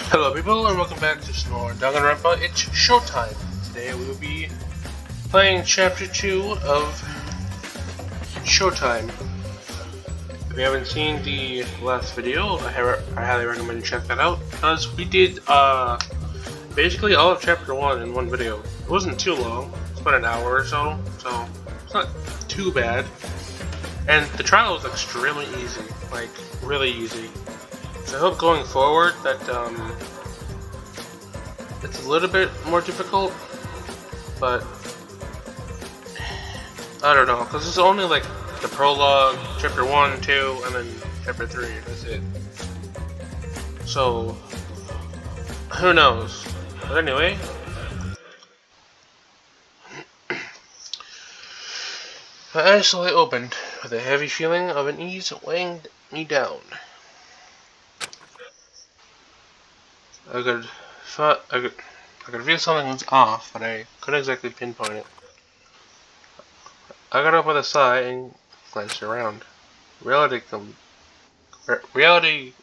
Hello people and welcome back to some more Danganronpa. It's showtime. Today we will be playing chapter 2 of Showtime. If you haven't seen the last video, I highly recommend you check that out, because we did basically all of chapter 1 in one video. It wasn't too long, it's about an hour or so it's not too bad. And the trial was extremely easy, like really easy. So I hope going forward that it's a little bit more difficult, but I don't know, because it's only like the prologue, chapter 1, 2, and then chapter 3, that's it. So, who knows? But anyway, my eyes slowly opened, with a heavy feeling of unease weighing me down. I could feel something was off, but I couldn't exactly pinpoint it. I got up with a sigh and glanced around. Reality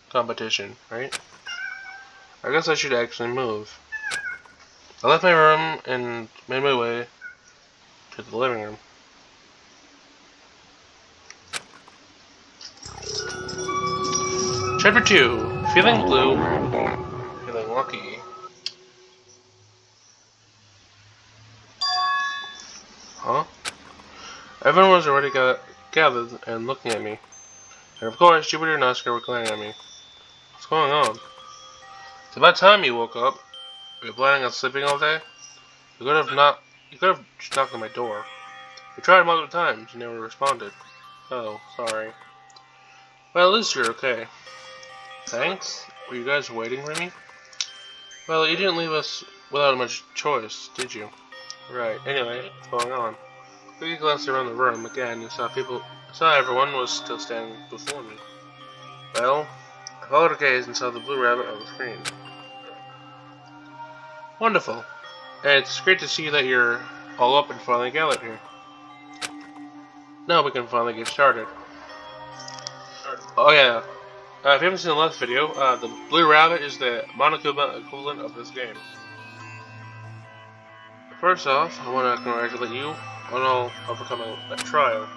competition, right? I guess I should actually move. I left my room and made my way to the living room. Chapter 2. Feeling blue. Feeling lucky. Huh? Everyone was already gathered and looking at me. And of course, Jupiter and Oscar were glaring at me. What's going on? It's about time you woke up. Were you planning on sleeping all day? You could have just knocked on my door. We tried multiple times. You never responded. Oh, sorry. Well, at least you're okay. Thanks? Were you guys waiting for me? Well, you didn't leave us without much choice, did you? Right. Anyway, what's going on? Quickly glanced around the room again and saw everyone was still standing before me. Well, I followed her gaze and saw the blue rabbit on the screen. Wonderful. It's great to see that you're all up and finally gathered here. Now we can finally get started. Oh yeah, if you haven't seen the last video, the blue rabbit is the Monokuma equivalent of this game. First off, I want to congratulate you on all overcoming that trial.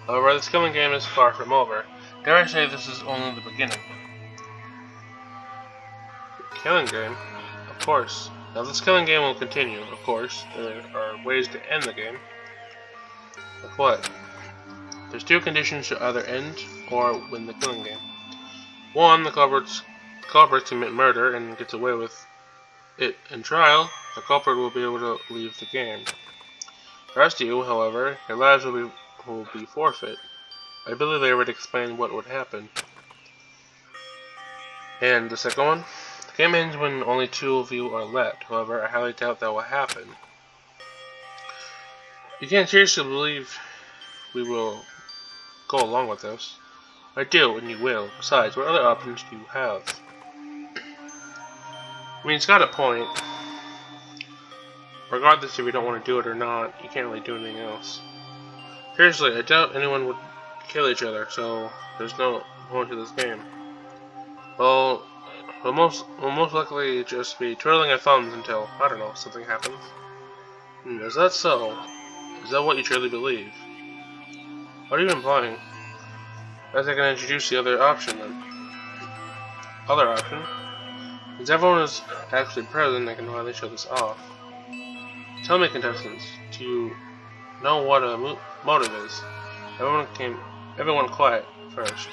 However, this killing game is far from over. Dare I say this is only the beginning. Killing game? Of course. Now this killing game will continue, of course. There are ways to end the game. Like what? There's two conditions to either end or win the killing game. One, the culprit commit murder and gets away with it in trial. The culprit will be able to leave the game. The rest of you, however, your lives will be forfeit. I believe they already explained what would happen. And the second one? The game ends when only two of you are left. However, I highly doubt that will happen. You can't seriously believe we will go along with this. I do, and you will. Besides, what other options do you have? I mean, it's got a point. Regardless if you don't want to do it or not, you can't really do anything else. Seriously, I doubt anyone would kill each other, so there's no point to this game. Well, we'll most likely just be twirling our thumbs until, I don't know, something happens. Is that so? Is that what you truly believe? What are you implying? I think I can introduce the other option then. Other option? Since everyone is actually present, I can finally show this off. Tell me, contestants, do you know what a motive is? Everyone quiet first.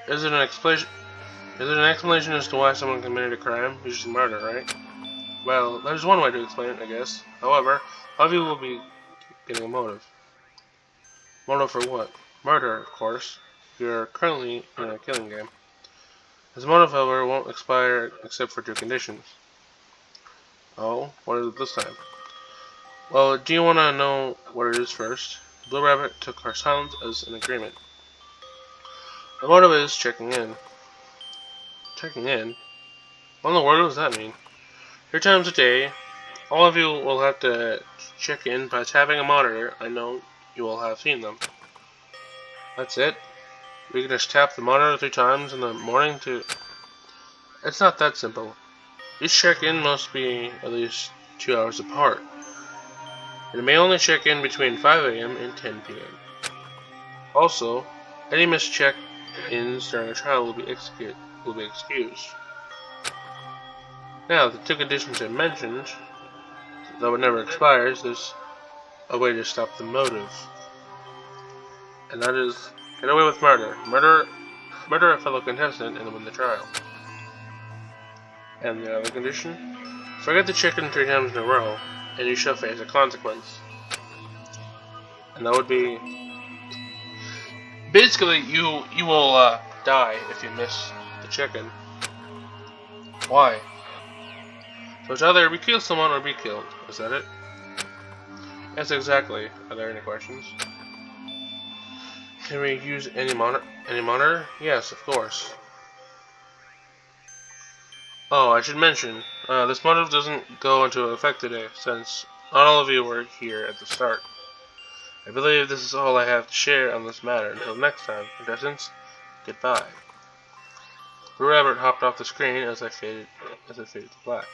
Is it an explanation as to why someone committed a crime? Usually murder, right? Well, there's one way to explain it, I guess. However, all of you will be getting a motive. Motive for what? Murder, of course. You're currently in a killing game. This motive, however, won't expire except for two conditions. Oh, what is it this time? Well, do you want to know what it is first? The Blue Rabbit took our silence as an agreement. The motive is checking in. Checking in? What in the world does that mean? 3 times a day, all of you will have to check in by tapping a monitor. I know you all have seen them. That's it? We can just tap the monitor 3 times in the morning to... It's not that simple. Each check-in must be at least 2 hours apart. And it may only check in between 5 AM and 10 PM. Also, any missed check-ins during a trial will be excused. Now, the 2 conditions I mentioned, though it never expires, there's a way to stop the motive. And that is, get away with murder. Murder a fellow contestant and win the trial. And the other condition, forget the chicken 3 times in a row, and you shall face a consequence. And that would be, basically, you will die if you miss the chicken. Why? So it's either we kill someone or be killed. Is that it? Yes, exactly. Are there any questions? Can we use any monitor? Yes, of course. Oh, I should mention, this motive doesn't go into effect today, since not all of you were here at the start. I believe this is all I have to share on this matter. Until next time, contestants, goodbye. Blue Rabbit hopped off the screen as I faded to black.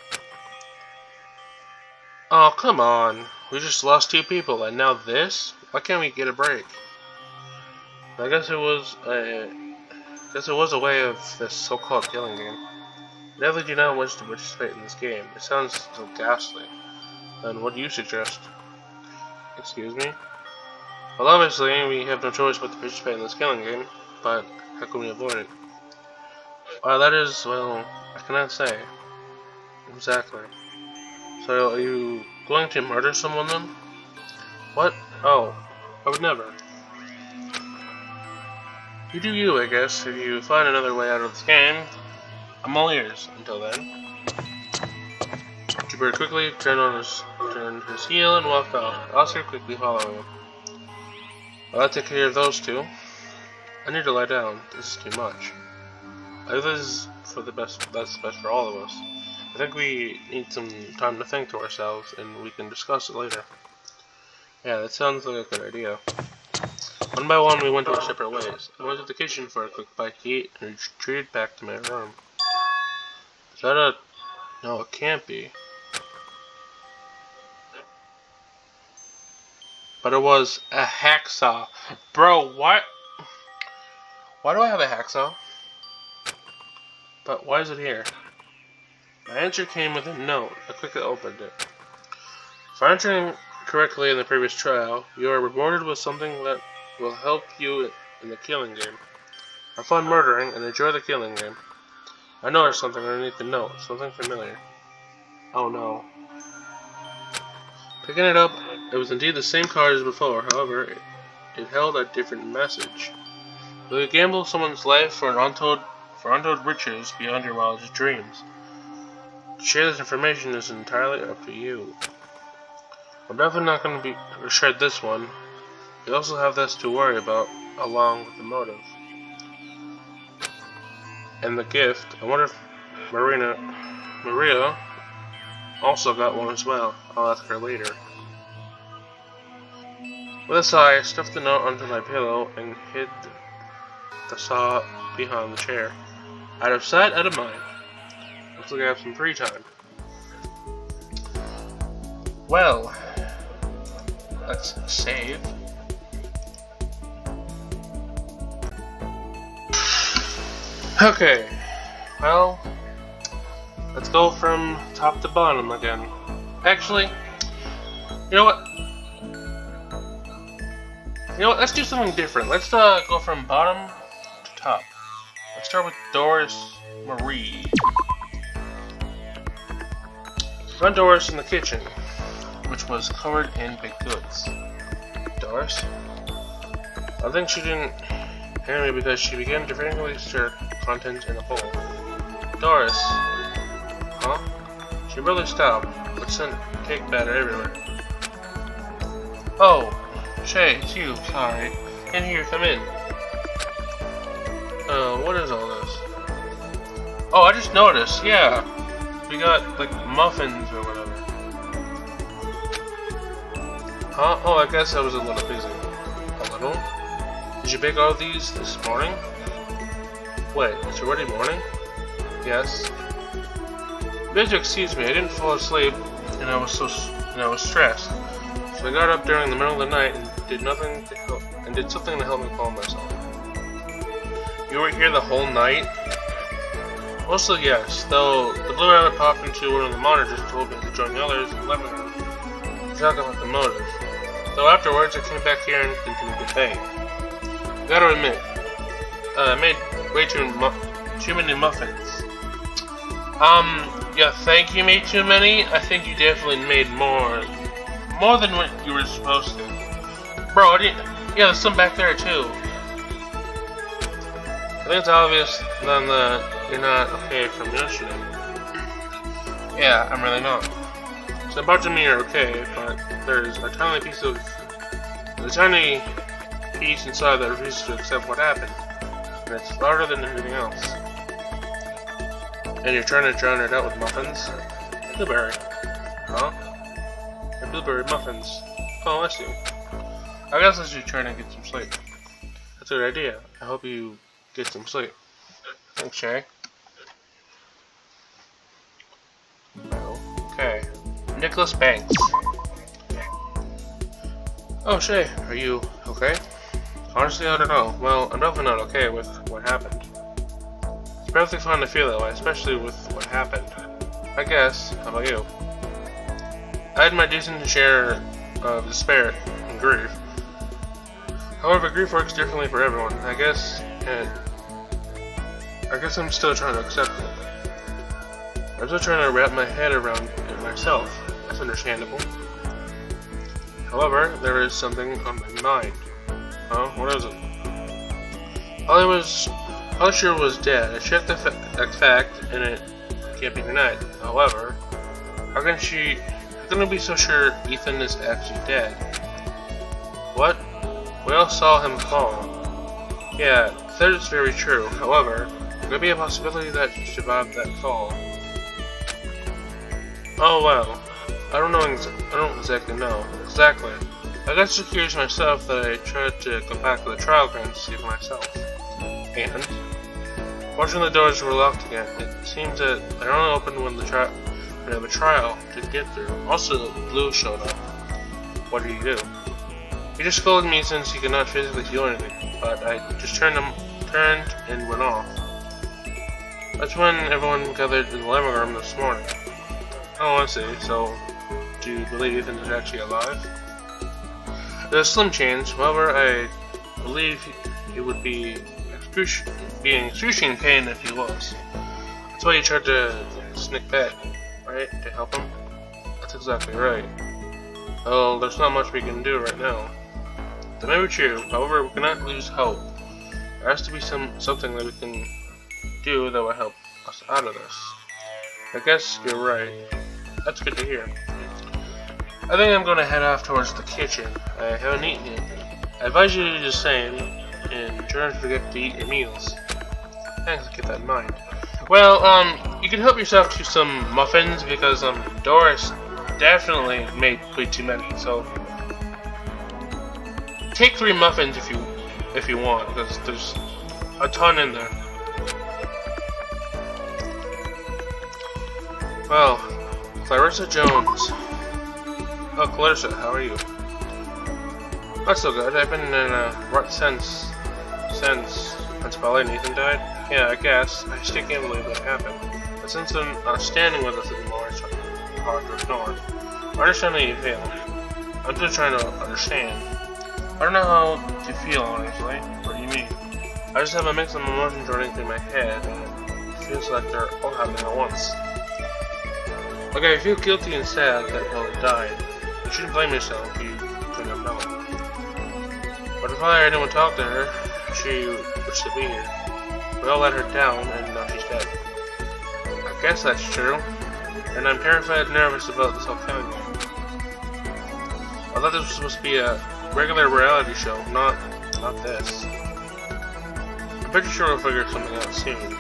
Oh, come on. We just lost 2 people, and now this? Why can't we get a break? I guess it was a way of this so-called killing game. I definitely do not wish to participate in this game. It sounds so ghastly. And what do you suggest? Excuse me? Well, obviously, we have no choice but to participate in this killing game, but how can we avoid it? Well, that is, well, I cannot say. Exactly. So, are you going to murder someone then? What? Oh, I would never. You do you, I guess. If you find another way out of this game, I'm all ears. Until then. Jupiter quickly turned his heel and walked off. Oscar quickly following him. Well, I'll take care of those 2. I need to lie down. This is too much. I think this is for the best. That's best for all of us. I think we need some time to think to ourselves, and we can discuss it later. Yeah, that sounds like a good idea. One by one, we went our separate ways. I went to the kitchen for a quick bite to eat, and retreated back to my room. Is that a... No, it can't be. But it was a hacksaw. Bro, what? Why do I have a hacksaw? But why is it here? My answer came with a note. I quickly opened it. For answering correctly in the previous trial, you are rewarded with something that will help you in the killing game. Have fun murdering and enjoy the killing game. I noticed something underneath the note. Something familiar. Oh no. Picking it up, it was indeed the same card as before. However, it held a different message. Will you gamble someone's life for untold riches beyond your wildest dreams? To share this information is entirely up to you. I'm definitely not going to shred this one. You also have this to worry about, along with the motive. And the gift. I wonder if Maria also got one as well. I'll ask her later. With a sigh, I stuffed the note under my pillow and hid the saw behind the chair. Out of sight, out of mind. Looks like I have some free time. Well, let's save. Okay, well, let's go from top to bottom again. Actually, you know what? Let's do something different. Let's go from bottom to top. Let's start with Doris Marie. Found Doris in the kitchen, which was covered in baked goods. Doris? I think she didn't hear me because she began to frantically stir contents in a bowl. Doris? Huh? She barely stopped, but sent cake batter everywhere. Oh, Shay, it's you. Sorry. In here, come in. What is all this? Oh, I just noticed, yeah. We got, like, muffins or whatever. Huh? Oh, I guess I was a little busy. A little? Did you bake all these this morning? Wait, it's already morning? Yes. You have to excuse me, I didn't fall asleep and I was stressed. So I got up during the middle of the night and did something to help me calm myself. You were here the whole night? Mostly yes, though the blue rabbit popped into one of the monitors and told me to join the others in the living room to talk about the motive. Though afterwards I came back here and continued to bake. I gotta admit, I made way too many muffins. Yeah, think you made too many? I think you definitely made more than what you were supposed to. Bro, yeah, there's some back there too. I think it's obvious then that you're not okay from yesterday. Yeah, I'm really not. So a bunch of me are okay, but there's a tiny piece inside that refuses to accept what happened. And it's louder than anything else. And you're trying to drown it out with muffins? Blueberry. Huh? And blueberry muffins. Oh, I see. I guess I should try to get some sleep. That's a good idea. I hope you get some sleep. Thanks, Shay. Okay. Nicholas Banks. Oh, Shay, are you okay? Honestly, I don't know. Well, I'm definitely not okay with what happened. It's perfectly fine to feel that way, especially with what happened. I guess. How about you? I had my decent share of despair and grief. However, grief works differently for everyone. I guess I'm still trying to accept it. I'm still trying to wrap my head around it myself. That's understandable. However, there is something on my mind. Huh? What is it? Holly was dead. I checked that fact, and it can't be denied. However, how can we be so sure Ethan is actually dead? What? We all saw him fall. Yeah, that is very true. However, there could be a possibility that he survived that fall. Oh well. I don't exactly know. Exactly. I got so curious myself that I tried to go back to the trial ground to see for myself. And fortunately the doors were locked again. It seems that they're only open when we have a trial to get through. Also, Blue showed up. What did he do? He just scolded me since he could not physically feel anything, but I just turned and went off. That's when everyone gathered in the living room this morning. Oh, I see. So, do you believe Ethan is actually alive? There's a slim chance. However, I believe he would be in excruciating pain if he was. That's why you tried to sneak back, right? To help him? That's exactly right. Well, there's not much we can do right now. That may be true. However, we cannot lose hope. There has to be something that we can do that will help us out of this. I guess you're right. That's good to hear. I think I'm going to head off towards the kitchen. I haven't eaten yet. I advise you to do the same and try not to forget to eat your meals. Thanks, keep that in mind. Well, you can help yourself to some muffins because Doris definitely made way too many. So take 3 muffins if you want, because there's a ton in there. Well, Clarissa Jones. Oh, Clarissa, how are you? Not so good. I've been in a rut since Paul and Ethan died. Yeah, I guess. I still can't believe that happened. But since they're not standing with us anymore, it's hard to ignore. I understand that you feel. I'm just trying to understand. I don't know how to feel, honestly. What do you mean? I just have a mix of emotions running through my head, and it feels like they're all happening at once. Okay, I feel guilty and sad that Paul died. You shouldn't blame yourself, you couldn't have known. But if I didn't talk to her, she would still be here. We all let her down, and now she's dead. I guess that's true. And I'm terrified and nervous about this whole killing game. I thought this was supposed to be a regular reality show, not this. I'm pretty sure we'll figure something out soon.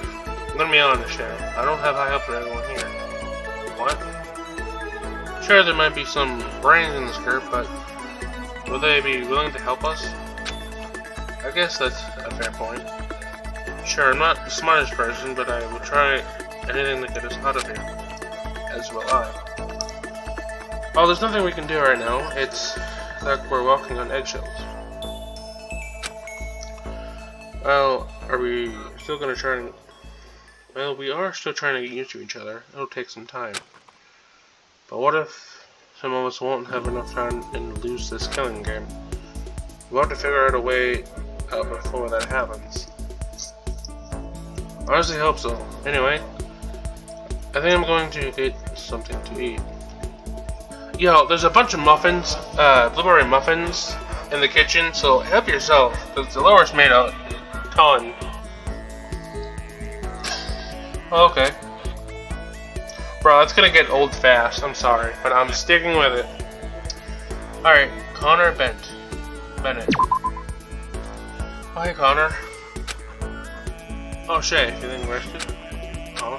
Let me be honest, Sharon. I don't have high hopes for everyone here. What? Sure, there might be some brains in this group, but will they be willing to help us? I guess that's a fair point. Sure, I'm not the smartest person, but I will try anything to get us out of here. As will I. Oh, there's nothing we can do right now. It's like we're walking on eggshells. Well, are we still gonna try and... Well, we are still trying to get used to each other. It'll take some time. But what if some of us won't have enough time and lose this killing game? We'll have to figure out a way out before that happens. I honestly hope so. Anyway, I think I'm going to get something to eat. Yo, there's a bunch of muffins, blueberry muffins in the kitchen, so help yourself, because the lower's made a ton. Okay. Bro, that's gonna get old fast, I'm sorry, but I'm sticking with it. Alright, Connor Bennett. Oh, hey Connor. Oh, Shay, feeling rested? Oh.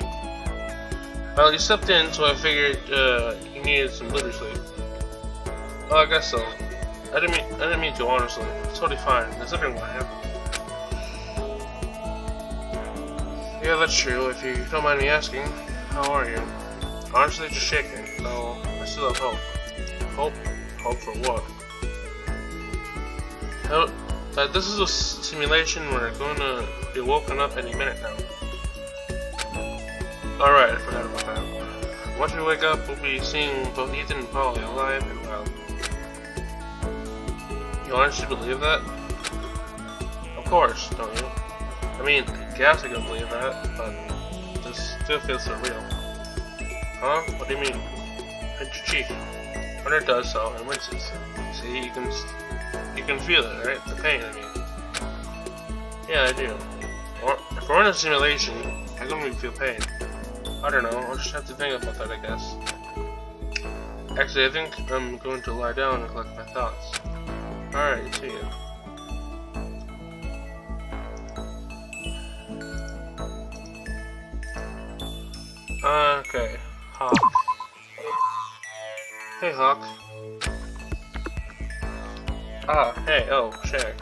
Well, you slept in, so I figured you needed some little sleep. Well, I guess so. I didn't mean to, honestly. It's totally fine. There's nothing gonna happen. Yeah, that's true. If you don't mind me asking, how are you? Honestly, just shaking. So I still have hope. Hope for what? Note that this is a simulation. We're going to be woken up any minute now. Alright, I forgot about that. Once we wake up, we'll be seeing both Ethan and Polly alive and well. You honestly believe that? Of course, don't you? I mean, I guess I can believe that, but this still feels surreal. Huh? What do you mean? Pinch your cheek. When it does so, it winces. See, you can feel it, right? The pain, I mean. Yeah, I do. If we're in a simulation, how can we feel pain? I don't know, I'll just have to think about that, I guess. Actually, I think I'm going to lie down and collect my thoughts. Alright, see you. Okay, Hawk. Hey, Hawk. Hey, oh, Shay.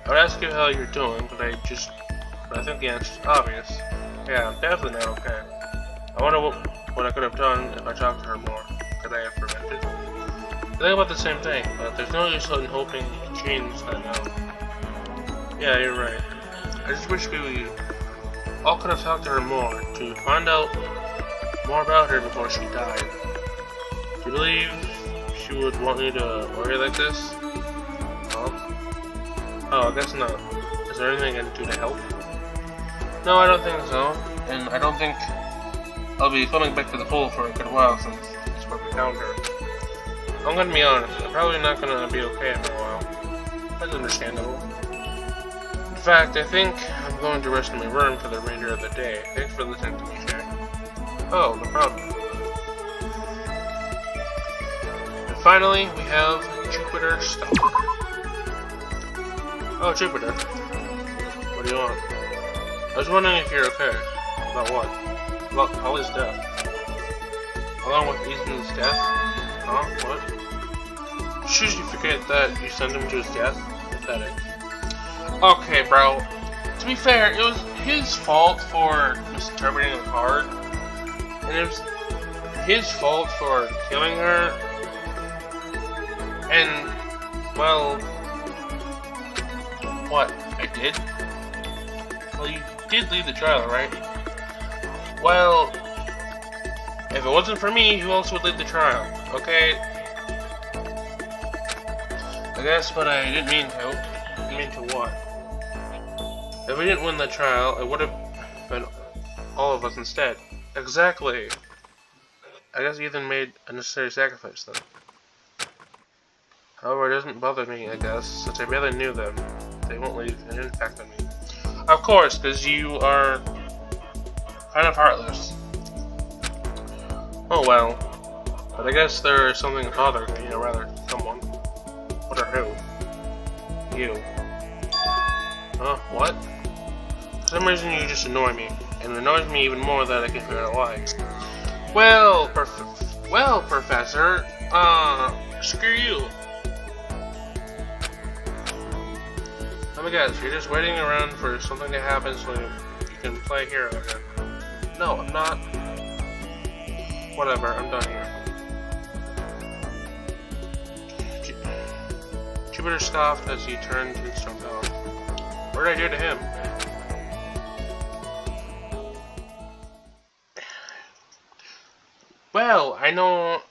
I would ask you how you're doing, but I think the answer's obvious. Yeah, I'm definitely not okay. I wonder what I could have done if I talked to her more. Could I have prevented? I think about the same thing, but there's no use in hoping to change that now. Yeah, you're right. I just wish we all could have talked to her more, to find out more about her before she died. Do you believe she would want me to worry like this? Oh, I guess not. Is there anything I can do to help? No, I don't think so. And I don't think I'll be coming back to the pool for a good while since it's where we found her. I'm gonna be honest, I'm probably not gonna be okay for a while. That's understandable. In fact, I think I'm going to rest in my room for the remainder of the day. Thanks for listening to me, Shay. Oh, no problem. And finally, we have Jupiter Stalker. Oh, Jupiter. What do you want? I was wondering if you're okay. About what? About Polly's death. Along with Ethan's death? Huh? What? Should you forget that you sent him to his death? Pathetic. Okay, bro. To be fair, it was his fault for misinterpreting the card. And it was his fault for killing her. And, well... What? I did? Well, you did lead the trial, right? Well, if it wasn't for me, who else would lead the trial? Okay? I guess, but I didn't mean to. I didn't mean to what? If we didn't win the trial, it would have been all of us instead. Exactly. I guess Ethan made a necessary sacrifice, then. However, it doesn't bother me, I guess, since I barely knew them. They won't leave an impact on me. Of course, because you are kind of heartless. Oh well. But I guess there's something bothering me, or rather, someone. What or who? You. Huh? What? For some reason you just annoy me. And it annoys me even more that I can figure out why. Well, Professor, screw you. me guess, you're just waiting around for something to happen so you can play hero again. No, I'm not. Whatever, I'm done here. Jupiter scoffed as he turned and stormed out. What did I do to him? Well, I know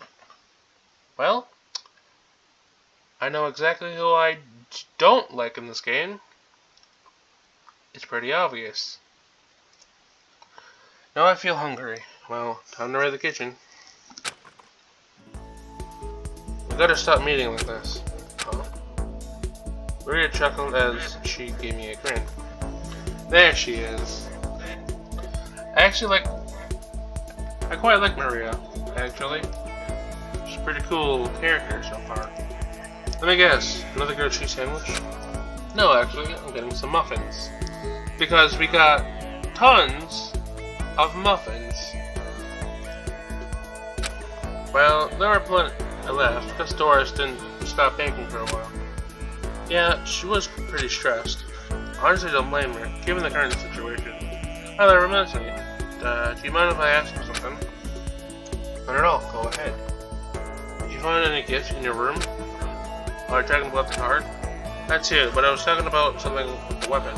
exactly who I don't like in this game. It's pretty obvious. Now I feel hungry. Well, time to raid the kitchen. We gotta stop meeting like this. Huh? Maria chuckled as she gave me a grin. There she is. I quite like Maria, actually. She's a pretty cool character so far. Let me guess, another grilled cheese sandwich? No, actually, I'm getting some muffins. Because we got tons of muffins. Well, there were plenty left because Doris didn't stop baking for a while. Yeah, she was pretty stressed. Honestly, don't blame her, given the current situation. Oh, that reminds me. Do you mind if I ask you something? Not at all, go ahead. Did you find any gifts in your room? Are you talking about the card? That's it, but I was talking about something with the weapon.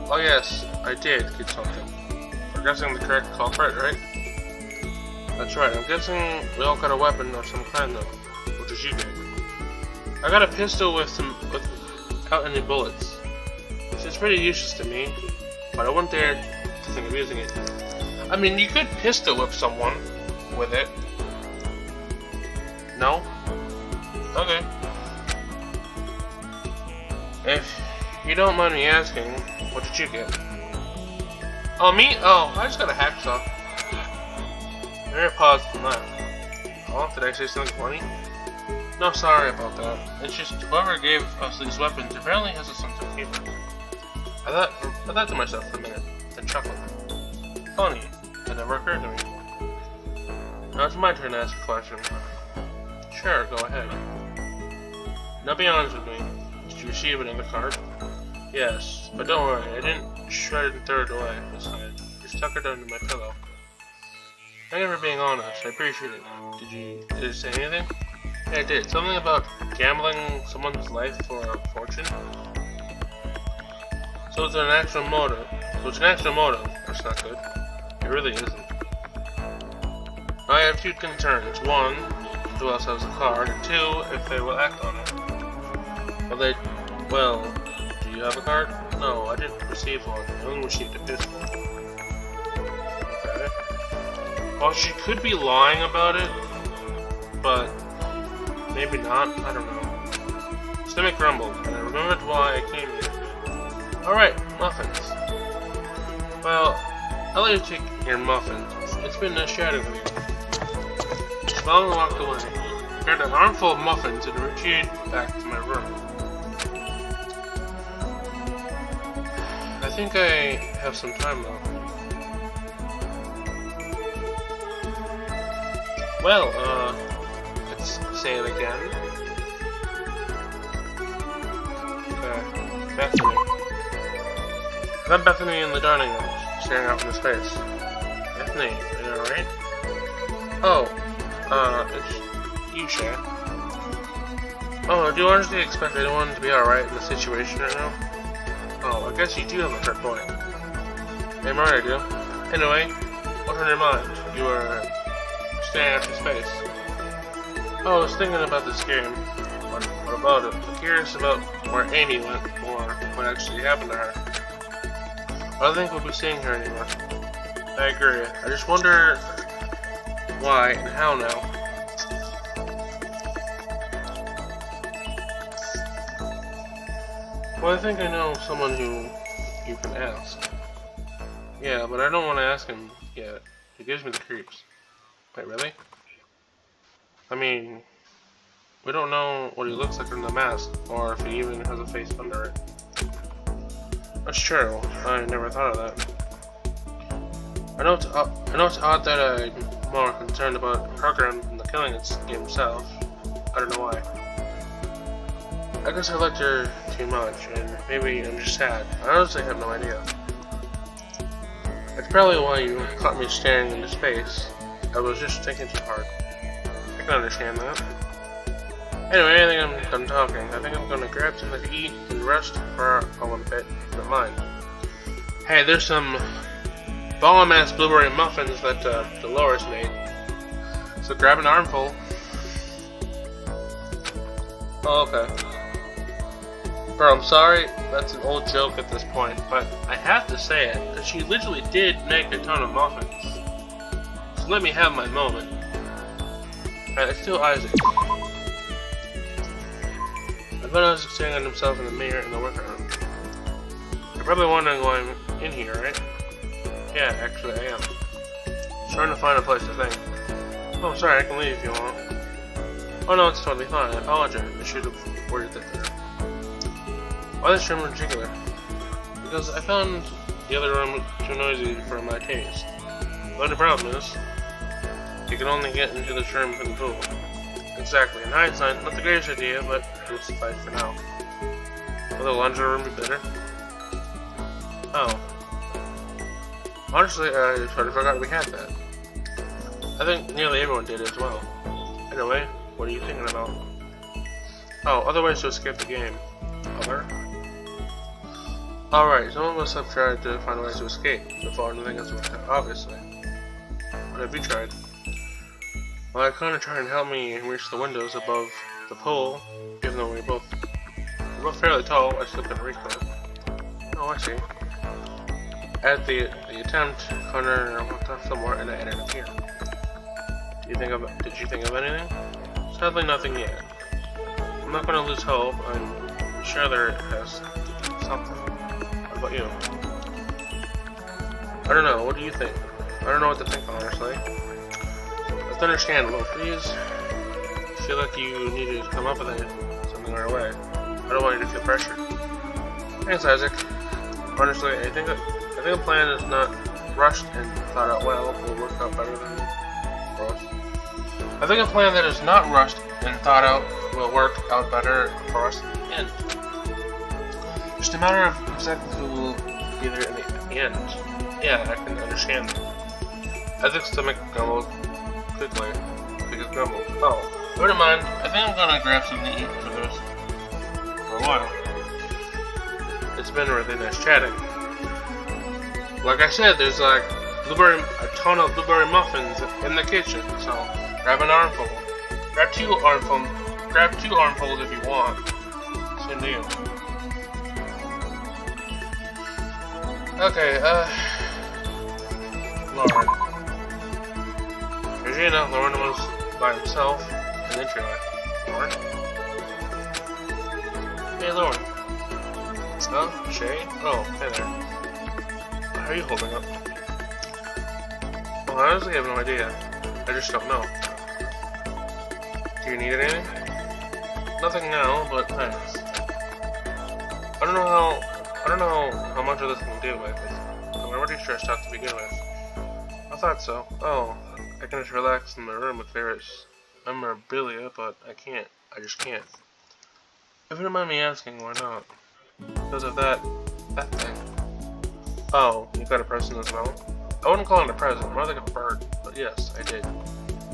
Oh yes, I did get something. We're guessing the correct culprit, right? That's right, I'm guessing we all got a weapon of some kind though. What did you get? I got a pistol without any bullets. It's pretty useless to me, but I wouldn't dare to think of using it. I mean, you could pistol whip someone with it. No? Okay. If you don't mind me asking, what did you get? Oh, me? Oh, I just got a hacksaw. There, pause and laugh. Oh, did I say something funny? No, sorry about that. It's just whoever gave us these weapons apparently has a sense of humor. I thought to myself for a minute, then chuckled. Funny. It never occurred to me. Now it's my turn to ask a question. Sure, go ahead. Now be honest with me. Did you receive another card? Yes, but don't worry, I didn't shred it and throw it away this time. Just tuck it under my pillow. Thank you for being honest, I appreciate it. Did it say anything? Yeah, it did. Something about gambling someone's life for a fortune. So it's an actual motive. That's not good. It really isn't. I have two concerns. One, who else has a card? And two, if they will act on it. Well, do you have a card? No, I didn't receive one. I only received a pistol. Okay. Well, she could be lying about it, but maybe not. I don't know. Stomach grumbled, and I remembered why I came here. Alright, muffins. Well, I'll let you take your muffins. It's been nice chatting with you. She smiled and walked away. I grabbed an armful of muffins and retreated back to my room. I think I have some time though. Well, let's say it again. Bethany. I met Bethany in the dining room, staring off into space. Bethany, are you alright? Oh, it's you, Shay. Oh, do you honestly expect anyone to be alright in the situation right now? Oh, I guess you do have a fair point. Damn right I do. Anyway, what's on your mind? You were staring after space. Oh, I was thinking about this game. What about it? I'm curious about where Amy went, or what actually happened to her. I don't think we'll be seeing her anymore. I agree. I just wonder why and how now. Well, I think I know someone who you can ask. Yeah, but I don't want to ask him yet. He gives me the creeps. Wait, really? I mean, we don't know what he looks like in the mask, or if he even has a face under it. That's true. I never thought of that. I know it's odd that I'm more concerned about the program than the killing game itself. I don't know why. I guess I liked her too much, and maybe I'm just sad. I honestly have no idea. That's probably why you caught me staring into space. I was just thinking too hard. I can understand that. Anyway, I think I'm done talking. I think I'm gonna grab something to eat and rest for a little bit, if you don't mind. Hey, there's some bomb-ass blueberry muffins that Dolores made. So grab an armful. Oh, okay. Bro, I'm sorry, that's an old joke at this point, but I have to say it, because she literally did make a ton of muffins. So let me have my moment. Alright, it's still Isaac. I bet Isaac staring at himself in the mirror in the workaround. You're probably wondering why I'm in here, right? Yeah, actually I am. Just trying to find a place to think. Oh, sorry, I can leave if you want. Oh no, it's totally fine, I apologize. I should have worded that better. Why this room in particular? Because I found the other room too noisy for my taste. The only problem is, you can only get into this room from the pool. Exactly. In hindsight, not the greatest idea, but it will suffice for now. Will the laundry room be better? Oh. Honestly, I sort of forgot we had that. I think nearly everyone did as well. Anyway, what are you thinking about? Oh, other ways to escape the game. Other? Alright, some of us have tried to find ways to escape before nothing has worked out, obviously. What have you tried? Well, I kinda tried and help me reach the windows above the pool, even though we're both fairly tall, I still couldn't reach them. Oh, I see. At the attempt, Connor walked off somewhere and I ended up here. Did you think of anything? Sadly, nothing yet. I'm not gonna lose hope, I'm sure there has something. How about you? I don't know, what do you think? I don't know what to think, honestly. Let's understand, well, please. I feel like you needed to come up with something right away. I don't want you to feel pressured. Thanks, Isaac. Honestly, I think a plan is not rushed and thought out well will work out better than for us. I think a plan that is not rushed and thought out will work out better for us in the end. Just a matter of exactly who will be there in the end. Yeah, I can understand. Isaac's stomach grumbled quickly. Because grumbled. Oh, never mind. I think I'm gonna grab something to eat for a while. It's been really nice chatting. Like I said, there's like a ton of blueberry muffins in the kitchen, so grab an armful. Grab two armfuls if you want. Same deal. Okay, Lauren. Regina, Lauren was by himself in the entryway. Lauren? Hey, Lauren. Oh, Shay? Oh, hey there. How are you holding up? Well, I honestly have no idea. I just don't know. Do you need anything? Nothing now, but thanks. I don't know how much of this I can deal with. I'm already stressed out to begin with. I thought so. Oh, I can just relax in my room with various memorabilia, but I can't. I just can't. If you don't mind me asking, why not? Because of that thing. Oh, you got a present as well? I wouldn't call it a present, more like a bird, but yes, I did.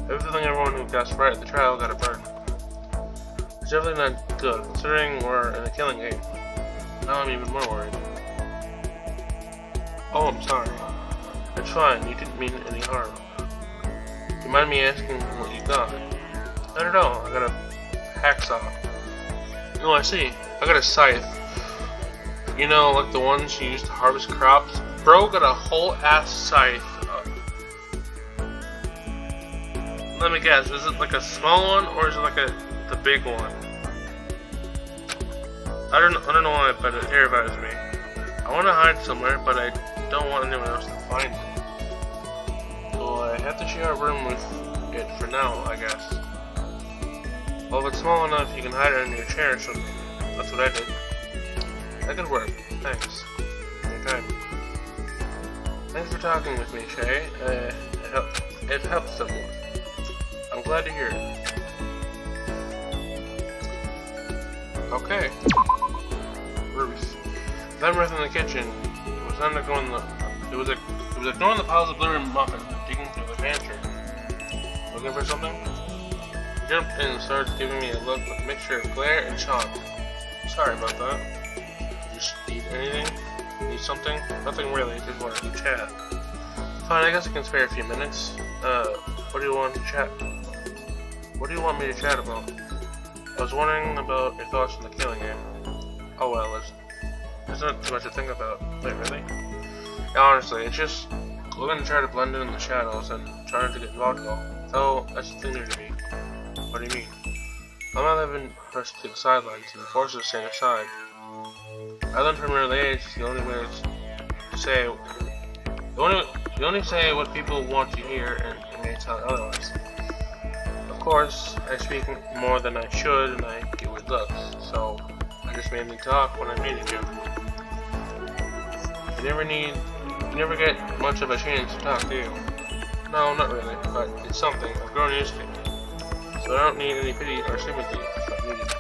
Everyone who guessed right at the trial got a bird. It's definitely not good, considering we're in a killing game. Now I'm even more worried. Oh, I'm sorry. It's fine, you didn't mean any harm. Do you mind me asking what you got? Not at all, I got a hacksaw. Oh, I see. I got a scythe. You know, like the ones you use to harvest crops? Bro got a whole ass scythe. Let me guess, is it like a small one or is it like the big one? I don't know why, but it terrifies me. I want to hide somewhere, but I don't want anyone else to find it. So I have to share a room with it for now, I guess. Well, if it's small enough, you can hide it under your chair or something. That's what I did. That could work. Thanks. Anytime. Thanks for talking with me, Shay. It helped somewhat. I'm glad to hear it. Okay. Ruth. Then Ruth in the kitchen. It was undergoing ignoring the piles of blueberry muffins and digging through the pantry. Looking for something? He jumped in and started giving me a look with a mixture of glare and shock. Sorry about that. Did you need anything? Need something? Nothing really, just wanted to chat. Fine, I guess I can spare a few minutes. What do you want to chat? What do you want me to chat about? I was wondering about your thoughts on the killing game. Oh well, there's not too much to think about. Wait, really? Yeah, honestly, it's just we're gonna try to blend in the shadows and trying to get involved at all. So that's the thing new to me. What do you mean? I'm not having pushed to the sidelines and forced to stand aside. I learned from an early age the only way to say you only say what people want to hear and you may tell otherwise. Of course, I speak more than I should and I get weird looks, so I just mainly talk when I'm needed to. You never get much of a chance to talk, do you? No, not really, but it's something I've grown used to. So I don't need any pity or sympathy if I need it.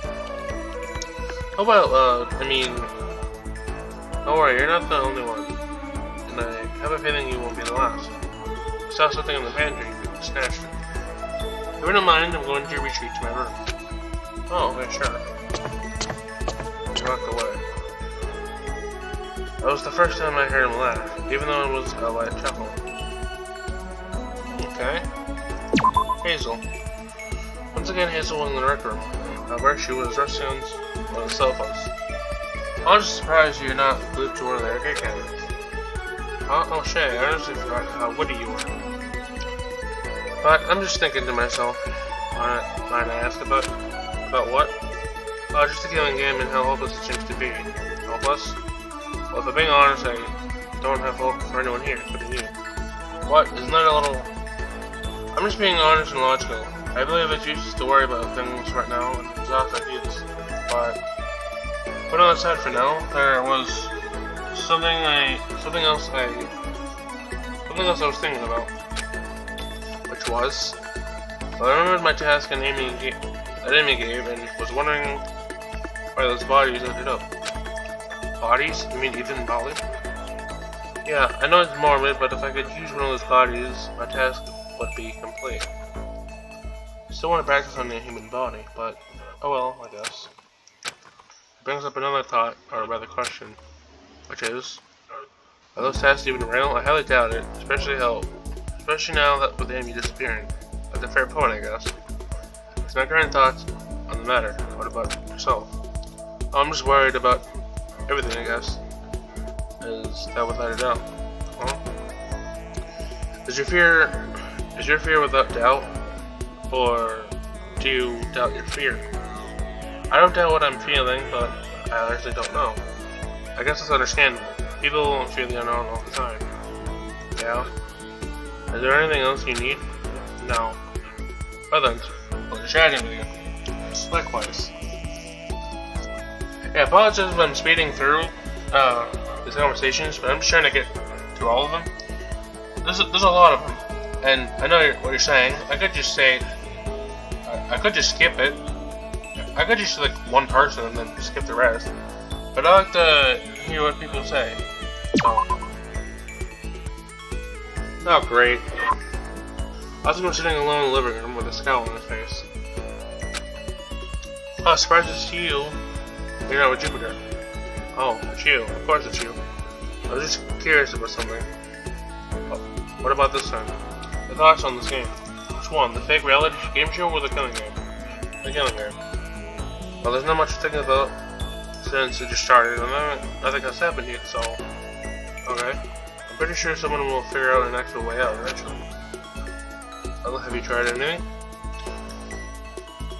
Oh well, don't worry, you're not the only one. And I have a feeling you won't be the last. I saw something in the pantry and snatched it. If you don't mind, I'm going to retreat to my room. Oh, okay, sure. I walked away. That was the first time I heard him laugh, even though it was a light chuckle. Okay. Hazel. Once again, Hazel was in the rec room. However, she was resting on one of the sofas. I was surprised you're not glued to one of the arcade cabinets. Oh, Shay, I honestly forgot how witty you were. But I'm just thinking to myself, mind I ask about what? Just the killing game and how hopeless it seems to be. Hopeless? Well, if I'm being honest, I don't have hope for anyone here, including you. What? Isn't that a little... I'm just being honest and logical. I believe it's useless to worry about things right now and exhaust ideas. But put on that side for now, there was something else I was thinking about. Which was, I remembered my task that Amy gave and was wondering why those bodies ended up. Bodies? You mean Ethan and Polly? Yeah, I know it's morbid, but if I could use one of those bodies, my task would be complete. I still want to practice on the human body, but oh well, I guess. It brings up another thought, or rather question, which is, are those tasks even real? I highly doubt it, especially now that with Amy disappearing. That's a fair point, I guess. It's my current thoughts on the matter. What about yourself? I'm just worried about everything, I guess. Is that without a doubt? Huh? Is your fear without doubt? Or do you doubt your fear? I don't doubt what I'm feeling, but I actually don't know. I guess it's understandable. People feel the unknown all the time. Yeah? Is there anything else you need? No. Well then, I'll just chatting with you. Likewise. Yeah, apologize if I'm speeding through these conversations, but I'm just trying to get through all of them. There's a lot of them, and I know what you're saying. I could just say, I could just skip it. I could just select one person and then skip the rest. But I like to hear what people say. So, oh great. Oscar was sitting alone in the living room with a scowl on his face. Oh, surprised to see you. You're not with Jupiter. Oh, it's you. Of course it's you. I was just curious about something. Oh, what about this time? The thoughts on this game. Which one? The fake reality game show or the killing game? The killing game. Well, there's not much to think about since it just started, and nothing has happened yet, so... Okay. I'm pretty sure someone will figure out an actual way out eventually. Have you tried anything?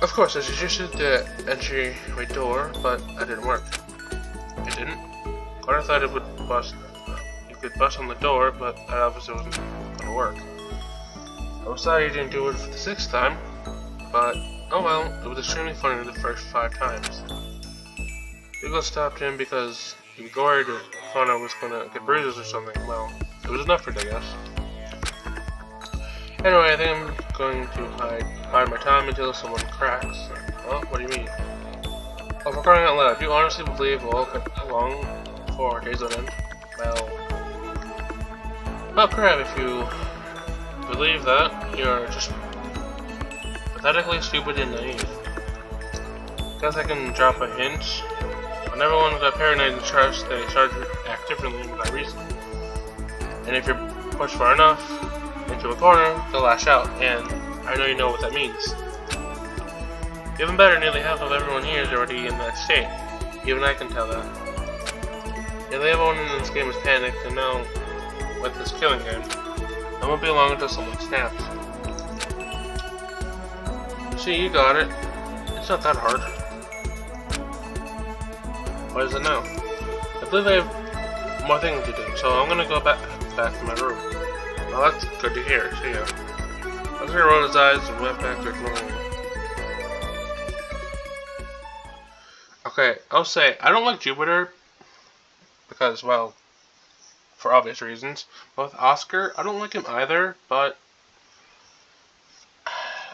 Of course, I suggested the entryway door, but that didn't work. It didn't? I thought it would bust. You could bust on the door, but that obviously wasn't gonna work. I was sorry you didn't do it for the 6th time, but oh well, it was extremely funny the first 5 times. People stopped him because he was worried or thought I was gonna get bruises or something. Well, it was enough for it, I guess. Anyway, I think I'm going to hide my time until someone cracks. Well, what do you mean? Oh, for crying out loud, do you honestly believe we'll get along before days on end? Well, oh crap, if you believe that, you're just pathetically stupid and naive. Guess I can drop a hint. When everyone got paranoid and trust, they started to act differently without reason. And if you're pushed far enough into a corner, they'll lash out, and I know you know what that means. Even better, nearly half of everyone here is already in that state. Even I can tell that. Nearly everyone in this game is panicked, and now, with this killing game, it won't be long until someone snaps. See, you got it. It's not that hard. What is it now? I believe I have more things to do, so I'm gonna go back to my room. Well, that's good to hear. See ya. Oscar rolled his eyes and went back to ignoring me. Okay, I'll say, I don't like Jupiter because, well, for obvious reasons. But with Oscar, I don't like him either, but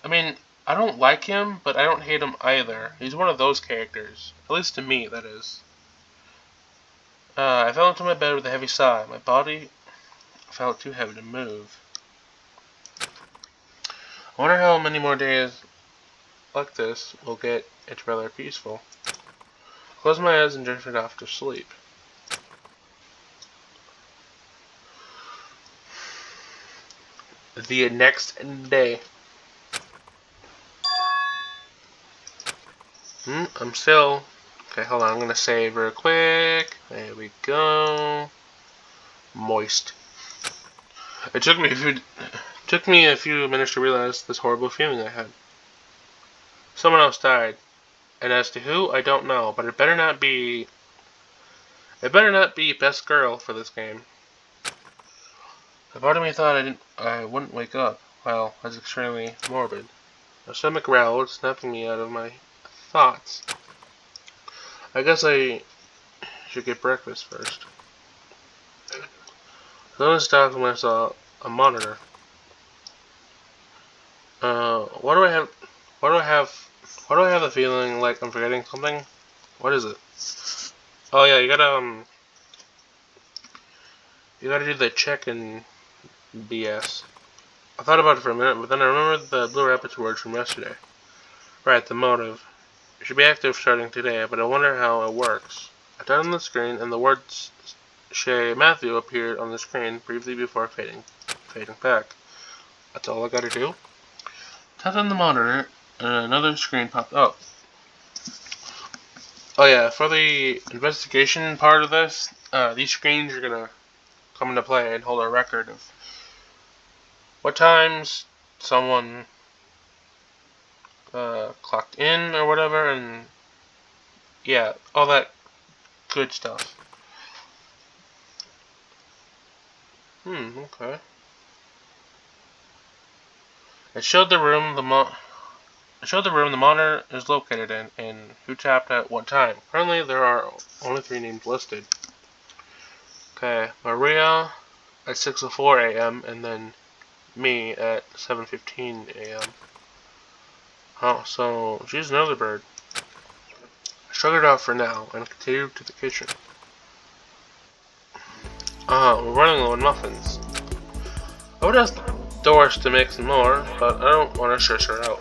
I mean, I don't like him, but I don't hate him either. He's one of those characters. At least to me, that is. I fell into my bed with a heavy sigh. My body felt too heavy to move. I wonder how many more days like this will get it rather peaceful. Close my eyes and drifted off to sleep. The next day. I'm still... Okay, hold on. I'm gonna save real quick. There we go. Moist. It took me a few minutes to realize this horrible feeling I had. Someone else died. And as to who, I don't know, but it better not be best girl for this game. A part of me thought I wouldn't wake up. Well, that's extremely morbid. My stomach growled, snapping me out of my thoughts. I guess I should get breakfast first. So I stopped when I saw a monitor. Why do I have the feeling like I'm forgetting something? What is it? Oh yeah, you gotta do the check and BS. I thought about it for a minute, but then I remembered the Blue Rapids words from yesterday. Right, the motive. It should be active starting today, but I wonder how it works. I tapped on the screen, and the words Shay Matthew appeared on the screen briefly before fading back. That's all I gotta do. Tapped on the monitor, and another screen popped up. Oh yeah, for the investigation part of this, these screens are gonna come into play and hold a record of what times someone clocked in or whatever, and yeah, all that good stuff. Okay. It showed the room the monitor is located in, and who tapped at what time. Currently, there are only 3 names listed. Okay, Maria at 6:04 a.m. and then me at 7:15 a.m. Oh, so she's an early bird. I shrugged it off for now and continued to the kitchen. We're running low on muffins. I would ask Doris to make some more, but I don't want to stress her out.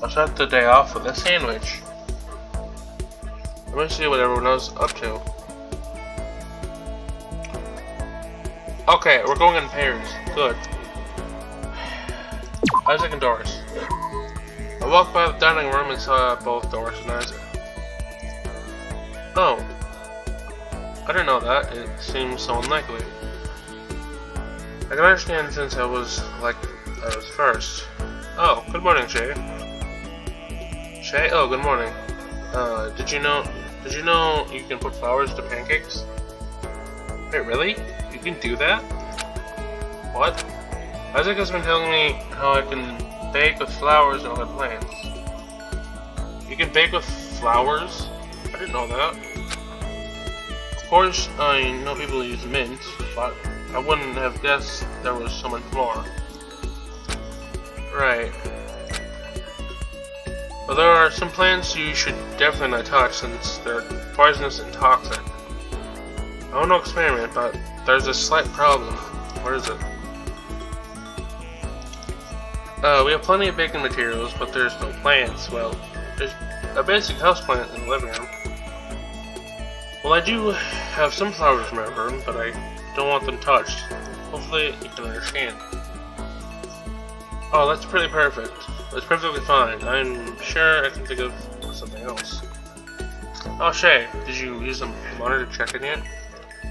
I'll start the day off with a sandwich. Let me see what everyone else is up to. Okay, we're going in pairs. Good. Isaac and Doris. I walked by the dining room and saw both Doris and Isaac. Oh. I didn't know that. It seems so unlikely. I can understand since I was first. Oh, good morning, Shay. Shay? Oh, good morning. Did you know you can put flowers to pancakes? Wait, really? You can do that? What? Isaac has been telling me how I can bake with flowers and other plants. You can bake with flowers? I didn't know that. Of course, I know people use mint, but I wouldn't have guessed there was so much more. Right. But there are some plants you should definitely not touch since they're poisonous and toxic. I want to experiment, but there's a slight problem. What is it? We have plenty of baking materials, but there's no plants. Well, there's a basic houseplant in the living room. Well, I do have some flowers in my room, but I don't want them touched. Hopefully you can understand. Oh, that's pretty perfect. That's perfectly fine. I'm sure I can think of something else. Oh, Shay, did you use the monitor to check in yet?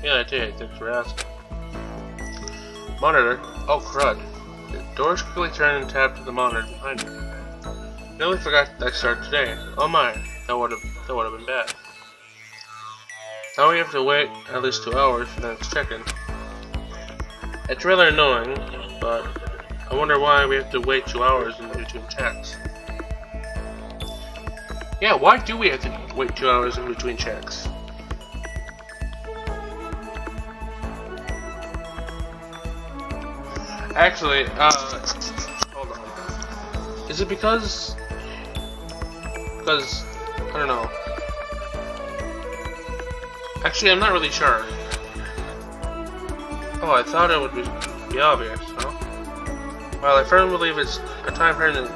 Yeah, I did. Thanks for asking. Monitor? Oh, crud. The doors quickly turned and tapped to the monitor behind me. Nearly forgot I started today. Oh my, that would have been bad. Now we have to wait at least 2 hours for the next check-in. It's rather annoying, but I wonder why we have to wait 2 hours in between checks. Yeah, why do we have to wait 2 hours in between checks? Actually, hold on. Is it because I don't know. Actually, I'm not really sure. Oh, I thought it would be obvious, huh? Well, I firmly believe it's a time frame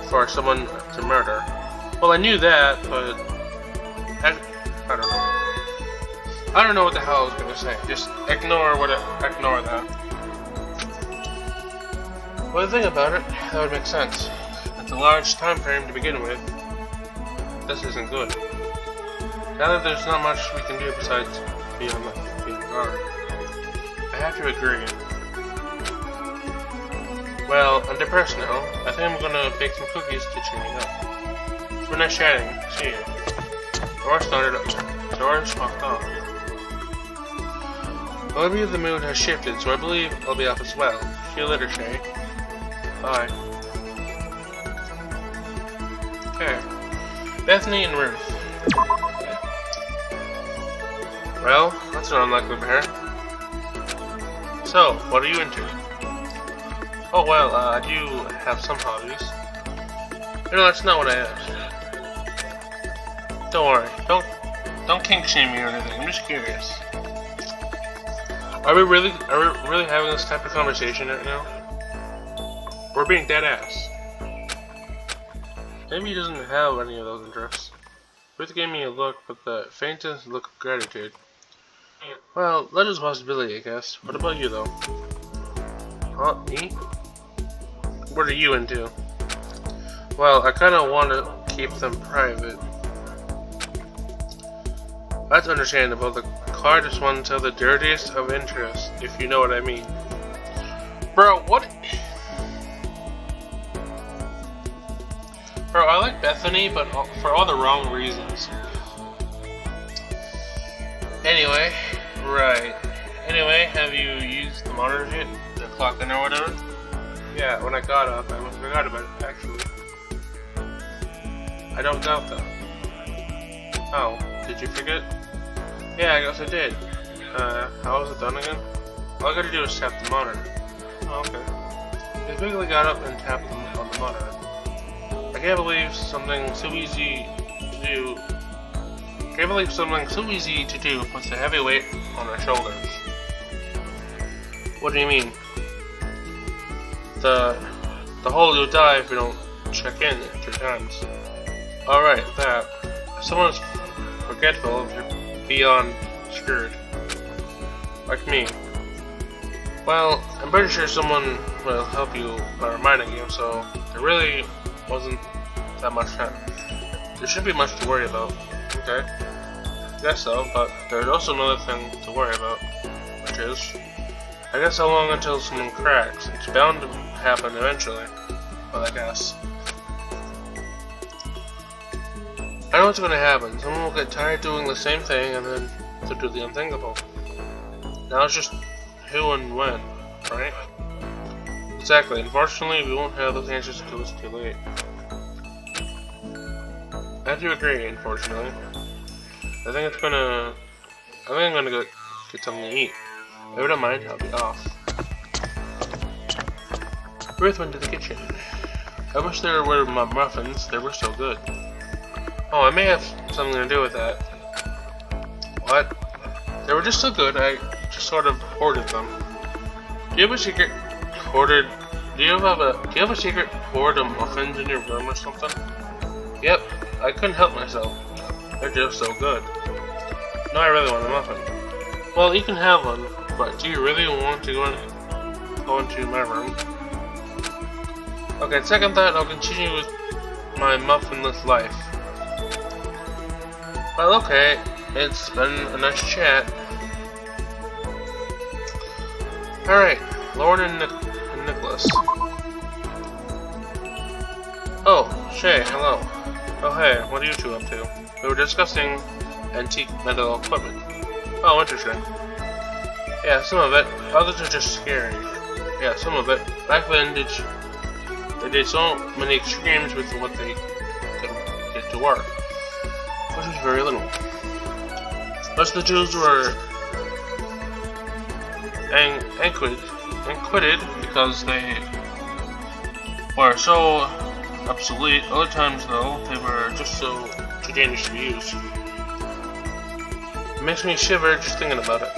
for someone to murder. Well, I knew that, but I don't know. I don't know what the hell I was gonna say. Just ignore that. Well, the thing about it, that would make sense. It's a large time frame to begin with. This isn't good. Now that there's not much we can do besides be on guard, I have to agree. Well, I'm depressed now. I think I'm gonna bake some cookies to cheer me up. It's been nice chatting. See you. Doris walked off. Well, maybe the mood has shifted, so I believe I'll be off as well. See you later, Shay. Bye. Okay. Bethany and Ruth. Well, that's an unlikely pair. So, what are you into? Oh well, I do have some hobbies. You know, that's not what I asked. Don't worry, don't kink shame me or anything. I'm just curious. Are we really having this type of conversation right now? We're being dead ass. Maybe he doesn't have any of those interests. Ruth gave me a look with the faintest look of gratitude. Well, that is a possibility, I guess. What about you, though? Huh? Me? What are you into? Well, I kinda want to keep them private. That's understandable. The car just wants to have the dirtiest of interest, if you know what I mean. Bro, what? Bro, I like Bethany, but for all the wrong reasons. Anyway, right. Anyway, have you used the monitor yet? The clock in or whatever? Yeah, when I got up, I forgot about it, actually. I don't doubt that. Oh, did you forget? Yeah, I guess I did. How was it done again? All I gotta do is tap the monitor. Oh, okay. I quickly got up and tapped on the monitor. I can't believe something so easy to do. Can't believe something so easy to do puts a heavy weight on our shoulders. What do you mean? The hole you'll die if you don't check in 3 times. Alright, that. If someone's forgetful, you're beyond screwed. Like me. Well, I'm pretty sure someone will help you by reminding you, so there really wasn't that much time. There shouldn't be much to worry about. Okay. Guess so, but there's also another thing to worry about, which is, I guess how long until someone cracks? It's bound to happen eventually. Well, I guess. I know what's gonna happen. Someone will get tired doing the same thing and then they'll do the unthinkable. Now it's just who and when, right? Exactly. Unfortunately, we won't have those answers until it's too late. I have to agree, unfortunately. I think I'm gonna go get something to eat. If you don't mind, I'll be off. Ruth went to the kitchen. I wish there were my muffins. They were so good. Oh, I may have something to do with that. What? They were just so good, I just sort of hoarded them. Do you have a secret hoarded? Do you have a secret hoard of muffins in your room or something? Yep, I couldn't help myself. They're just so good. No, I really want a muffin. Well, you can have one, but do you really want to go into my room? Okay, second thought, I'll continue with my muffinless life. Well, okay, it's been a nice chat. Alright, Lord and Nicholas. Oh, Shay, hello. Oh hey, what are you two up to? We were discussing antique metal equipment. Oh, interesting. Yeah, some of it. Others are just scary. Yeah, some of it. Back then, they did so many extremes with what they could get to work, which was very little. Most of the Jews were acquitted because they were so obsolete. Other times, though, they were just so too dangerous to be used. It makes me shiver just thinking about it.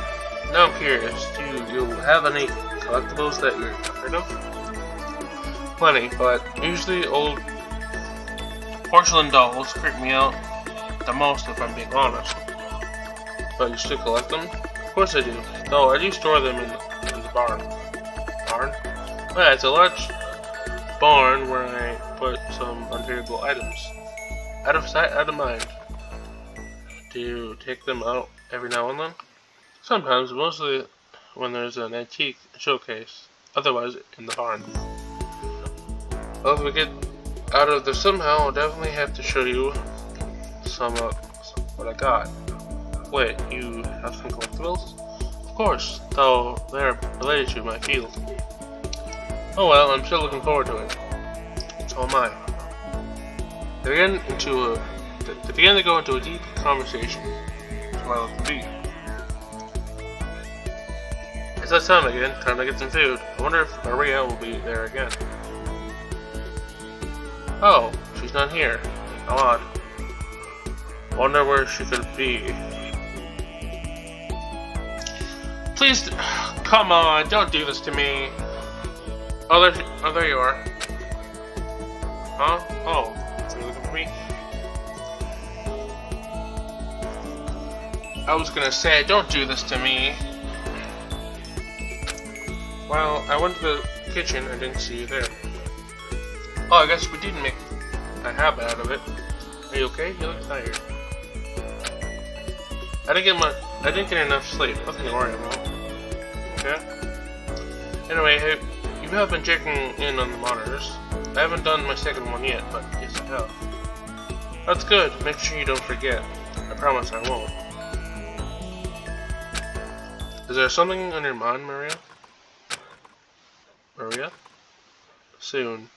Now I'm curious, do you have any collectibles that you're afraid of? Plenty, but usually old porcelain dolls freak me out the most if I'm being honest. But you still collect them? Of course I do. Though I do store them in the barn. Barn? Yeah, it's a large barn where I put some unvaluable items. Out of sight, out of mind. Do you take them out every now and then? Sometimes, mostly when there's an antique showcase. Otherwise, in the barn. Well, if we get out of there somehow, I'll definitely have to show you some of what I got. Wait, you have some collectibles? Of course, though they're related to my field. Oh well, I'm still looking forward to it. So am I. They begin to go into a deep conversation. That's where I like to be. It's that time again, time to get some food. I wonder if Maria will be there again. Oh, she's not here. How odd. Wonder where she could be. Please, come on, don't do this to me. Oh, there you are. Huh? Oh, are you looking for me? I was gonna say, don't do this to me. Well, I went to the kitchen and didn't see you there. Oh, I guess we didn't make a habit out of it. Are you okay? You look tired. I didn't get enough sleep. Nothing to worry about. Okay? Anyway, you have been checking in on the monitors. I haven't done my second one yet, but yes I have. That's good. Make sure you don't forget. I promise I won't. Is there something on your mind, Maria? Maria? Soon.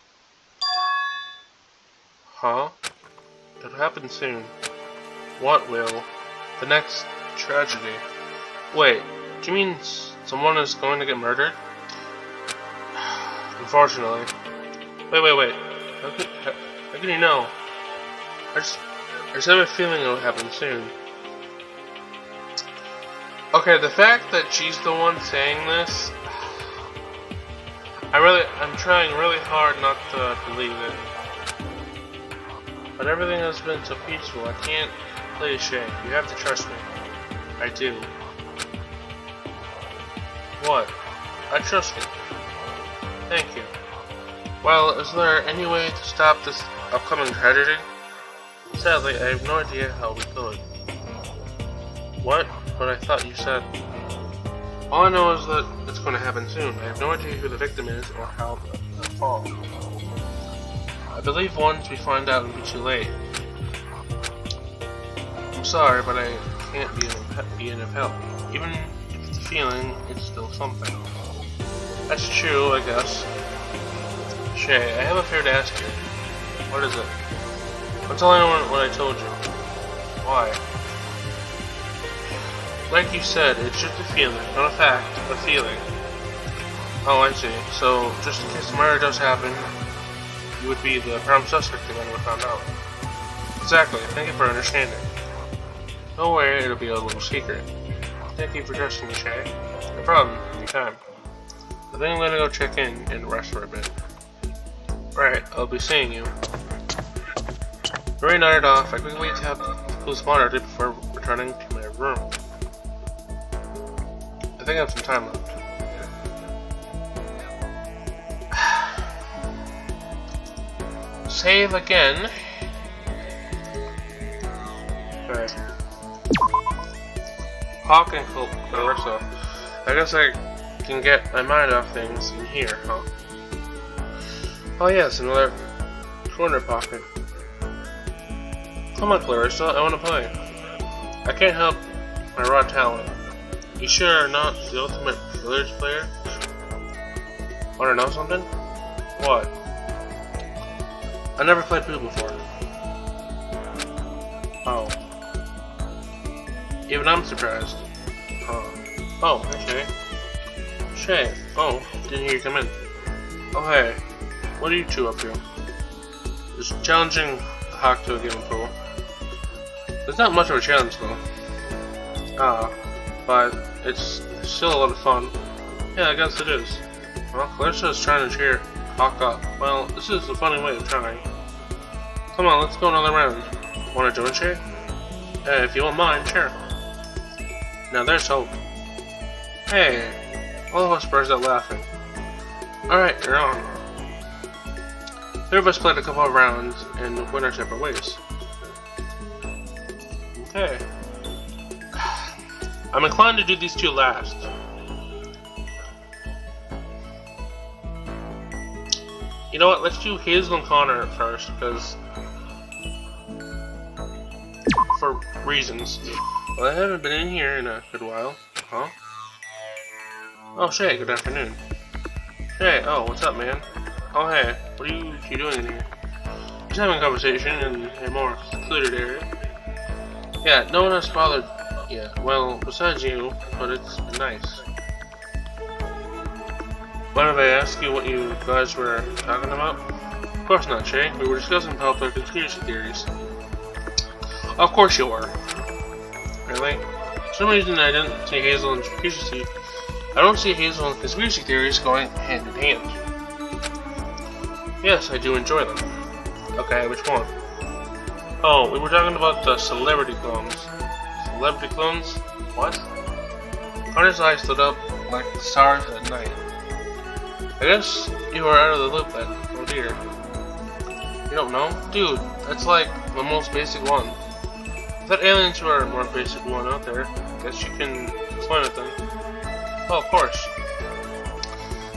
Huh? It'll happen soon. What will? The next tragedy. Wait, do you mean someone is going to get murdered? Unfortunately. Wait. How can you know? I just have a feeling it'll happen soon. Okay, the fact that she's the one saying this, I'm trying really hard not to believe it. But everything has been so peaceful, I can't play a shame. You have to trust me. I do. What? I trust you. Thank you. Well, is there any way to stop this upcoming tragedy? Sadly, I have no idea how we could. What? But I thought you said... All I know is that it's going to happen soon. I have no idea who the victim is or how they'll fall. I believe once we find out it'll be too late. I'm sorry, but I can't be of help. Even if it's a feeling, it's still something. That's true, I guess. Shay, I have a favor to ask you. What is it? I'll tell anyone what I told you. Why? Like you said, it's just a feeling, not a fact, a feeling. Oh, I see. So, just in case the murder does happen, you would be the prime suspect if anyone found out. Exactly, thank you for understanding. Don't worry, it'll be a little secret. Thank you for trusting me, Shay. No problem, anytime. I think I'm gonna go check in and rest for a bit. Right, I'll be seeing you. Ray nodded off. I quickly tapped the monitor before returning to my room. I think I have some time left. Save again. Okay. Hawk and Clarissa. I guess I can get my mind off things in here, huh? Oh yes, another corner pocket. Come on, Clarissa, I want to play. I can't help my raw talent. You sure are not the ultimate village player? Want to know something? What? I never played Pooh before. Oh. Even I'm surprised. Huh. Oh, hey Shay. Shay. Oh, didn't hear you come in. Oh hey. What are you two up to? Just challenging Hawk to a game of pool. It's not much of a challenge though. But it's still a lot of fun. Yeah, I guess it is. Well, Clarissa's trying to cheer Hawk up. Well, this is a funny way of trying. Come on, let's go another round. Wanna join, Shay? Hey, if you won't mind, sure. Now there's hope. Hey, all of us burst out laughing. Alright, you're on. Three of us played a couple of rounds and went our separate ways. Okay. I'm inclined to do these two last. You know what, let's do Hazel and Connor first, because... for reasons. Well, I haven't been in here in a good while. Huh? Oh, Shay, good afternoon. Shay, oh, what's up, man? Oh, hey, what are you doing in here? Just having a conversation in a more secluded area. Yeah, no one has bothered yet. Well, besides you, but it's been nice. Mind if I ask you what you guys were talking about? Of course not, Shay. We were discussing popular conspiracy theories. Of course you were. Really? For some reason I didn't see Hazel and conspiracy. I don't see Hazel and conspiracy theories going hand in hand. Yes, I do enjoy them. Okay, which one? Oh, we were talking about the celebrity clones. Celebrity clones? What? Connor's eyes stood up like the stars at night. I guess you are out of the loop then. Oh dear. You don't know? Dude, that's like the most basic one. I thought aliens were a more basic one out there. Guess you can explain it then. Oh, of course.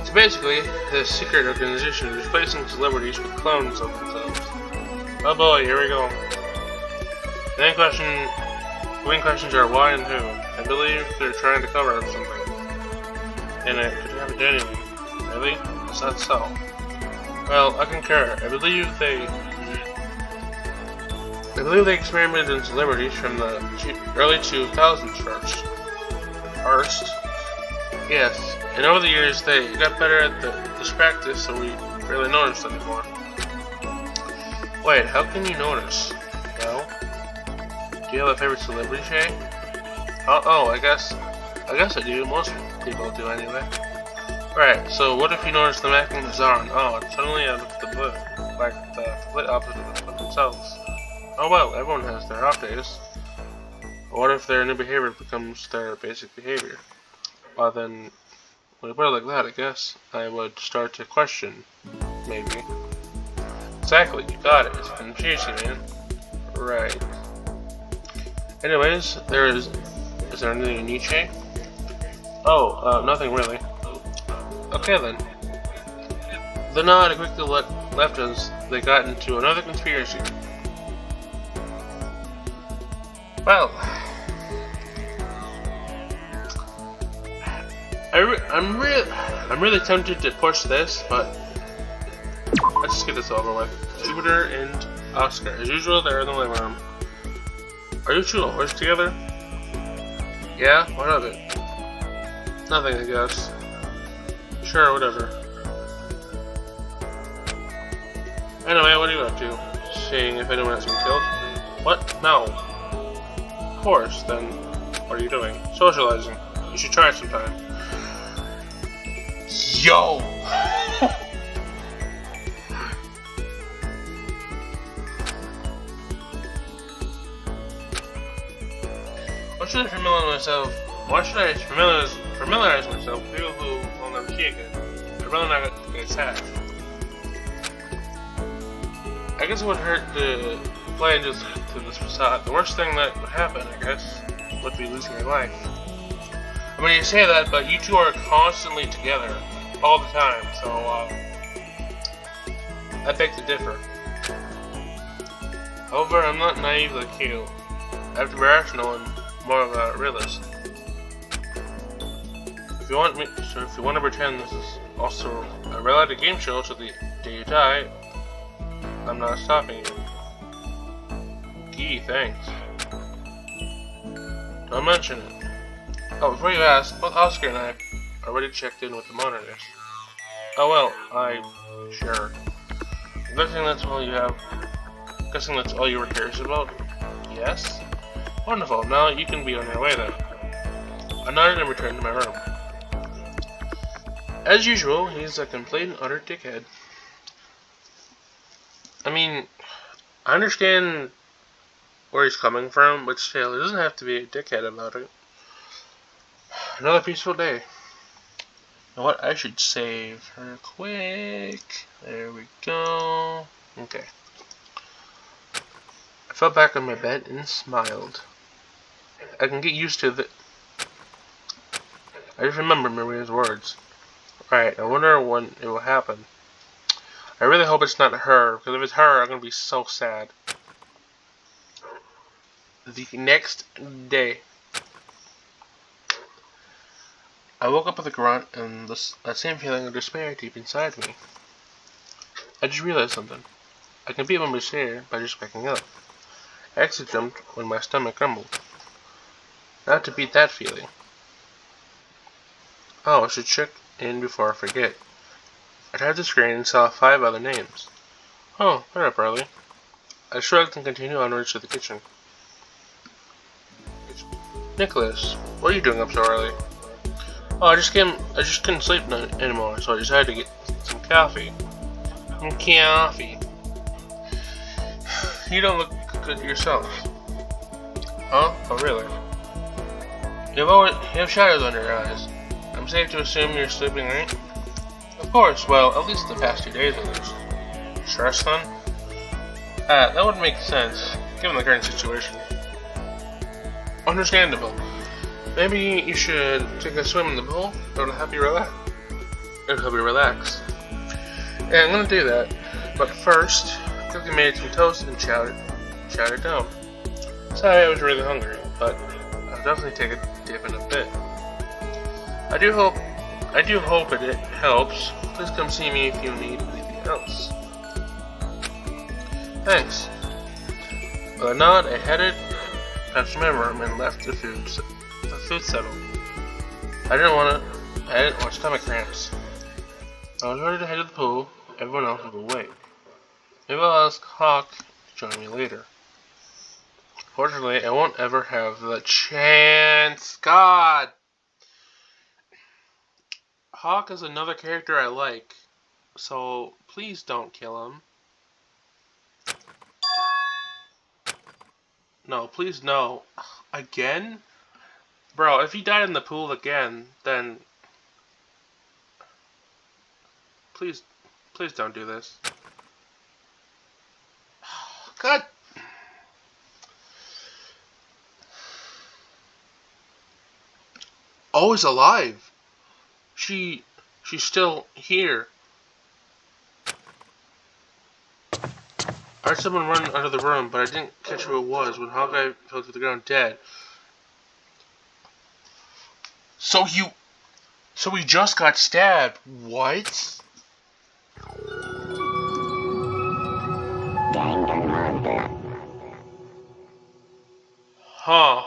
So basically, this secret organization is replacing celebrities with clones of themselves. Oh boy, here we go. The main questions are why and who. I believe they're trying to cover up something. And it could happen to anyone. Really? Is that so? Well, I concur. I believe they experimented in celebrities from the early 2000s first. Yes, and over the years they got better at this practice, so we barely noticed anymore. Wait, how can you notice? Well, do you have a favorite celebrity, Shay? Oh, I guess I do. Most people do anyway. Right, so what if you notice them acting bizarre and odd, suddenly out of the blue, like the complete opposite of themselves? Oh well, everyone has their off days. But what if their new behavior becomes their basic behavior? Well then, when you put it like that, I guess I would start to question, maybe. Exactly, you got it. It's conspiracy, man. Right. Anyways, is there anything you need, Shay? Oh, nothing really. Okay then. The nod quickly left as they got into another conspiracy. Well, I'm really tempted to push this, but let's just get this over with. Jupiter and Oscar, as usual, they're in the living room. Are you two always together? Yeah, what of it? Nothing, I guess. Sure, whatever. Anyway, what are you up to? Seeing if anyone has been killed? What? No. Of course, then what are you doing? Socializing. You should try it sometime. Yo! Why should I familiarize myself with people who will never see again? I'd rather not get sad. I guess it would hurt to play into this facade. The worst thing that would happen, I guess, would be losing your life. I mean, you say that, but you two are constantly together, all the time, so, I beg to differ. However, I'm not naive like you. I have to be rational and more of a realist. If you want to pretend this is also a reality game show to the day you die, I'm not stopping you. Gee, thanks. Don't mention it. Oh, before you ask, both Oscar and I are already checked in with the monitors. Oh well, sure. I'm guessing that's all you have. Guessing that's all you were curious about? Yes? Wonderful, now you can be on your way then. I nodded and returned to my room. As usual, he's a complete and utter dickhead. I mean, I understand where he's coming from, but still, he doesn't have to be a dickhead about it. Another peaceful day. You know what? I should save her quick. There we go. Okay. I fell back on my bed and smiled. I can get used to it. I just remember Maria's words. Right, I wonder when it will happen. I really hope it's not her, because if it's her, I'm going to be so sad. The next day, I woke up with a grunt and that same feeling of despair deep inside me. I just realized something. I can beat my despair by just waking up. I actually jumped when my stomach grumbled. Not to beat that feeling. Oh, I should check in before I forget. I tapped the screen and saw 5 other names. Oh, they're up early. I shrugged and continued onwards to the kitchen. Nicholas, what are you doing up so early? Oh, I just couldn't sleep anymore, so I decided to get some coffee. Some coffee. You don't look good yourself. Huh? Oh, really? You have shadows under your eyes. I'm safe to assume you're sleeping, right? Of course, well, at least the past 2 days at least. Stress then? That would make sense, given the current situation. Understandable. Maybe you should take a swim in the pool. It'll help you relax. Yeah, I'm gonna do that. But first, quickly made some toast and chowed it down. Sorry, I was really hungry, but I'll definitely take a dip in a bit. I do hope it helps. Please come see me if you need anything else. Thanks. With a nod, I headed back to my room and left the food settle. I didn't want stomach cramps. I was ready to head to the pool. Everyone else was awake. Maybe I'll ask Hawk to join me later. Fortunately, I won't ever have the chance. God! Hawk is another character I like, so please don't kill him. No, please no. Again? Bro, if he died in the pool again, then please don't do this. God. Oh, he's alive. She's still here. I heard someone run out of the room, but I didn't catch who it was when Hawkeye fell to the ground dead. So he just got stabbed. What? Danganronpa. Huh.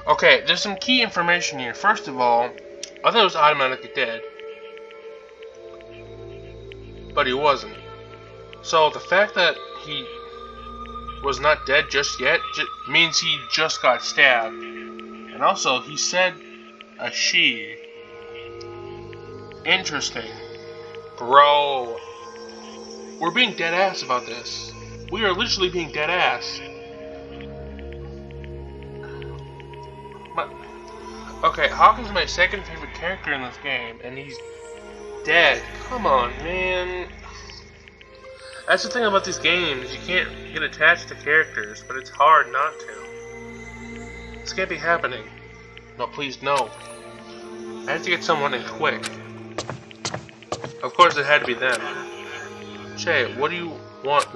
Okay, there's some key information here. First of all, I thought it was automatically dead. but he wasn't. So the fact that he was not dead just yet means he just got stabbed. And also, he said a she. Interesting. Bro, we're being dead ass about this. We are literally being dead ass. Okay, Hawk is my second favorite character in this game, and he's dead. Come on, man. That's the thing about these games. You can't get attached to characters, but it's hard not to. This can't be happening. No, please, no. I have to get someone in quick. Of course, it had to be them. Shay, what do you want?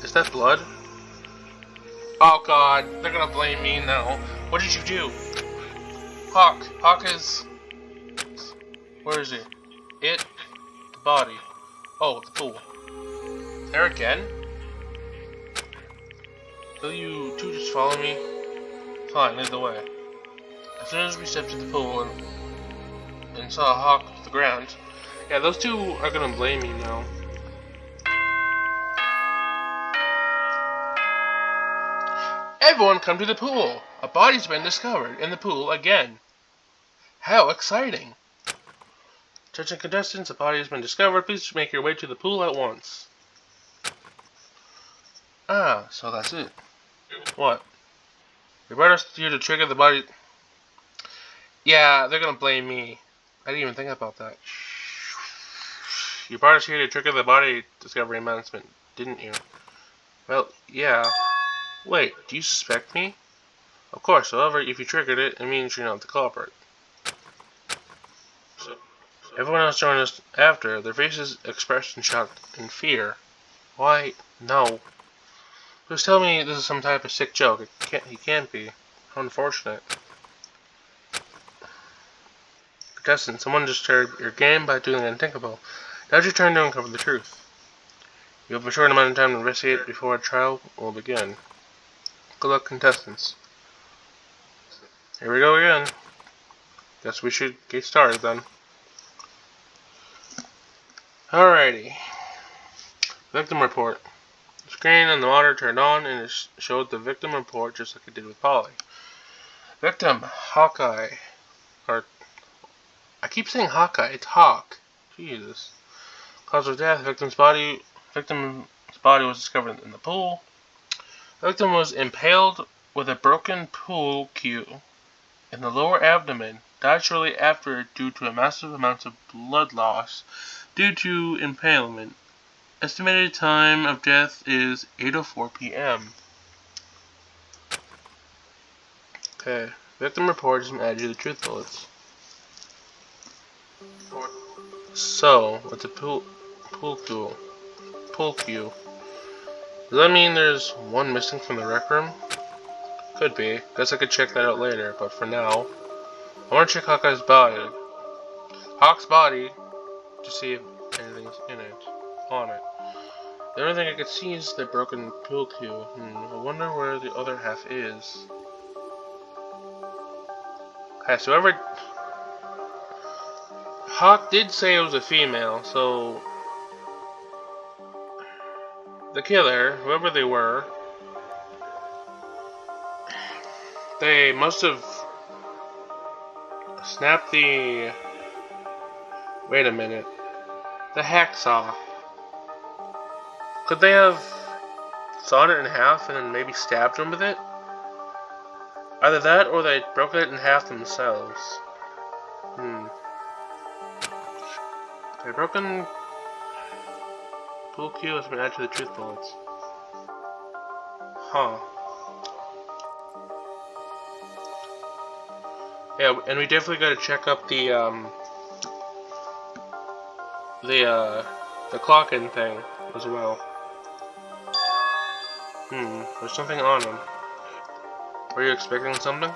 Is that blood? Oh god, they're gonna blame me now. What did you do? Hawk. Hawk is... Where is it? It. The body. Oh, the pool. There again? Will you two just follow me? Fine, lead the way. As soon as we stepped to the pool and saw Hawk off the ground, yeah, those two are gonna blame me now. Everyone come to the pool! A body's been discovered in the pool again. How exciting! Attention contestants, a body has been discovered. Please make your way to the pool at once. Ah, so that's it. What? You brought us here to trigger the body... Yeah, they're gonna blame me. I didn't even think about that. You brought us here to trigger the body discovery announcement, didn't you? Well, yeah. Wait, do you suspect me? Of course, however, if you triggered it, it means you're not the culprit. So, everyone else joined us after, their faces expressed in shock and fear. Why? No. Just tell me this is some type of sick joke. He can't be. How unfortunate. Contestant, someone disturbed your game by doing the unthinkable. Now's your turn to uncover the truth. You have a short amount of time to investigate before a trial will begin. Good luck, contestants. Here we go again. Guess we should get started then. Alrighty. Victim report. The screen on the monitor turned on and it showed the victim report just like it did with Polly. Victim, Hawkeye. Or, I keep saying Hawkeye, it's Hawk. Jesus. Cause of death, victim's body was discovered in the pool. The victim was impaled with a broken pool cue in the lower abdomen. Died shortly after due to a massive amount of blood loss due to impalement. Estimated time of death is 8:04 p.m. Okay, victim report is added to the truth bullets. So, with the pool cue, does that mean there's one missing from the rec room? Could be. Guess I could check that out later, but for now, I want to check Hawkeye's body. Hawk's body to see if anything's on it. The only thing I could see is the broken pool cue. I wonder where the other half is. Okay, so Hawk did say it was a female, so the killer, whoever they were, they must have snapped the... Wait a minute. The hacksaw. Could they have sawed it in half and then maybe stabbed him with it? Either that or they broke it in half themselves. A broken pool cue has been added to the truth bullets. Huh. Yeah, and we definitely gotta check up the clock-in thing as well. There's something on him. Were you expecting something?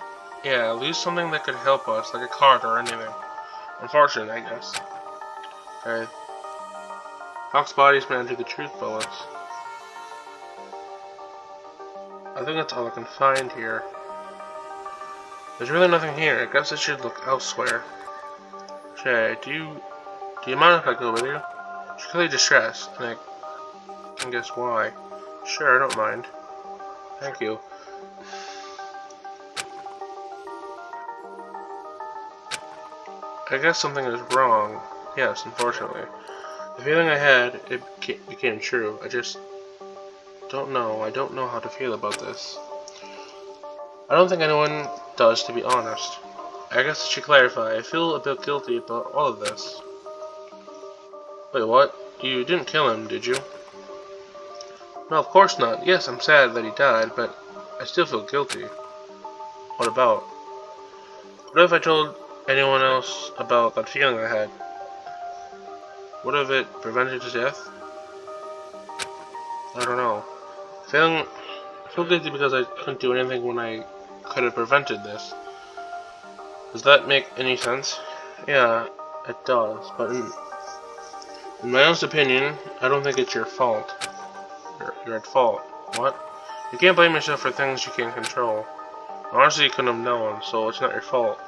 Yeah, at least something that could help us, like a card or anything. Unfortunate, I guess. Okay. Hawk's body's been into the truth bullets. I think that's all I can find here. There's really nothing here. I guess I should look elsewhere. Shay, do Do you mind if I go with you? She's clearly distressed, and I can guess why. Sure, I don't mind. Thank you. I guess something is wrong. Yes, unfortunately. The feeling I had, it became true. I just don't know. I don't know how to feel about this. I don't think anyone does, to be honest. I guess I should clarify. I feel a bit guilty about all of this. Wait, what? You didn't kill him, did you? No, of course not. Yes, I'm sad that he died, but I still feel guilty. What about? What if I told anyone else about that feeling I had? Would have it prevented his death? I don't know. I feel guilty because I couldn't do anything when I could have prevented this. Does that make any sense? Yeah, it does, but in my honest opinion, I don't think it's your fault. You're at fault. What? You can't blame yourself for things you can't control. Honestly, you couldn't have known, so it's not your fault.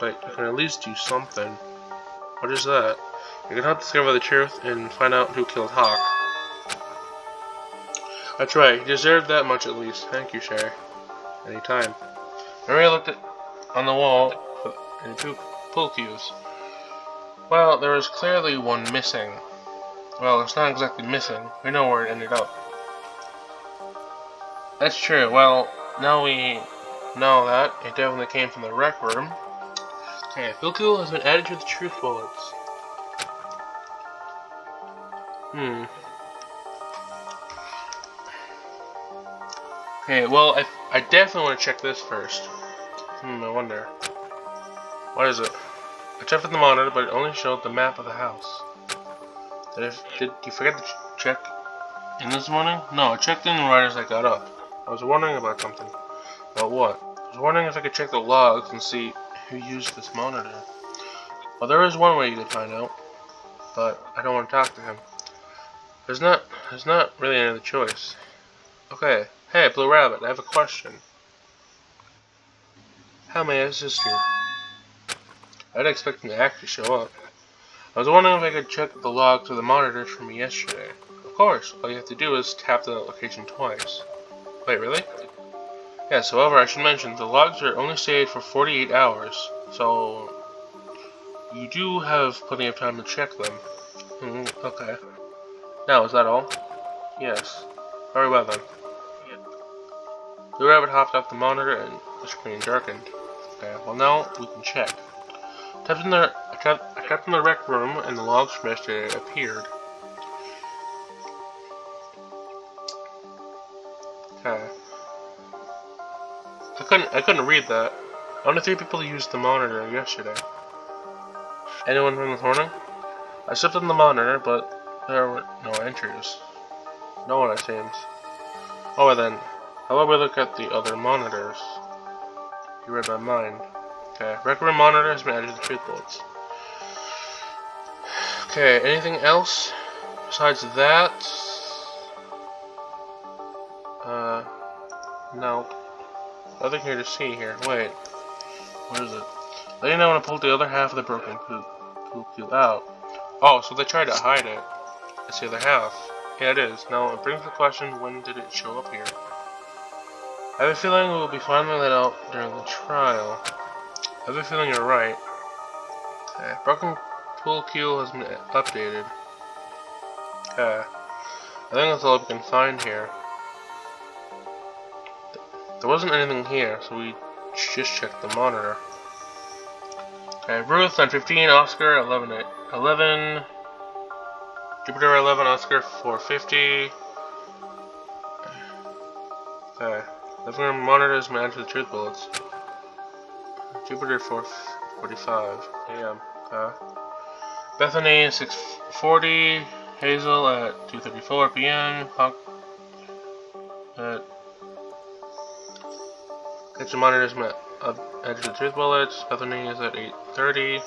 But you can at least do something. What is that? You can help discover the truth and find out who killed Hawk. That's right, you deserve that much at least. Thank you, Sherry. Anytime. Maria looked on the wall for any pool cues. Well, there was clearly one missing. Well, it's not exactly missing. We know where it ended up. That's true. Well, now we know that it definitely came from the rec room. Okay, pool cue has been added to the truth bullets. Okay, well, I definitely want to check this first. I wonder. What is it? I checked with the monitor, but it only showed the map of the house. Did you forget to check in this morning? No, I checked in right as I got up. I was wondering about something. About what? I was wondering if I could check the logs and see who used this monitor. Well, there is one way you could find out, but I don't want to talk to him. There's not really any other choice. Okay. Hey, Blue Rabbit, I have a question. How may I assist you? I didn't expect him to actually show up. I was wondering if I could check the logs of the monitors from yesterday. Of course, all you have to do is tap the location twice. Wait, really? Yes, however, I should mention, the logs are only saved for 48 hours, so you do have plenty of time to check them. Okay. Now, is that all? Yes. Very well then. The rabbit hopped off the monitor and the screen darkened. Okay, well now we can check. I tapped in the rec room and the logs from yesterday appeared. Okay. I couldn't read that. Only 3 people used the monitor yesterday. Anyone from this morning? I stepped on the monitor, but there were no entries. No one, it seems. Oh, well then, how about we look at the other monitors? You read my mind. Okay, rec room monitor has been added to the truth bullets. Okay, anything else besides that? No. Nothing here to see here. Wait. What is it? They didn't want to pull the other half of the broken poop cube out. Oh, so they tried to hide it. It's the other half. Yeah, it is. Now, it brings the question, when did it show up here? I have a feeling it will be finally let out during the trial. I have a feeling you're right. Okay. Broken pool cue has been updated. Okay. I think that's all we can find here. There wasn't anything here, so we just checked the monitor. Okay, Ruth 915, Oscar 11, Jupiter 11, Oscar 450. Okay, living room monitor has been added to the truth bullets. Jupiter 4:45 a.m. Okay. Bethany 6:40, Hazel at 2:34 p.m. Hawk at kitchen monitors added to the truth bullets. Bethany is at 8:30.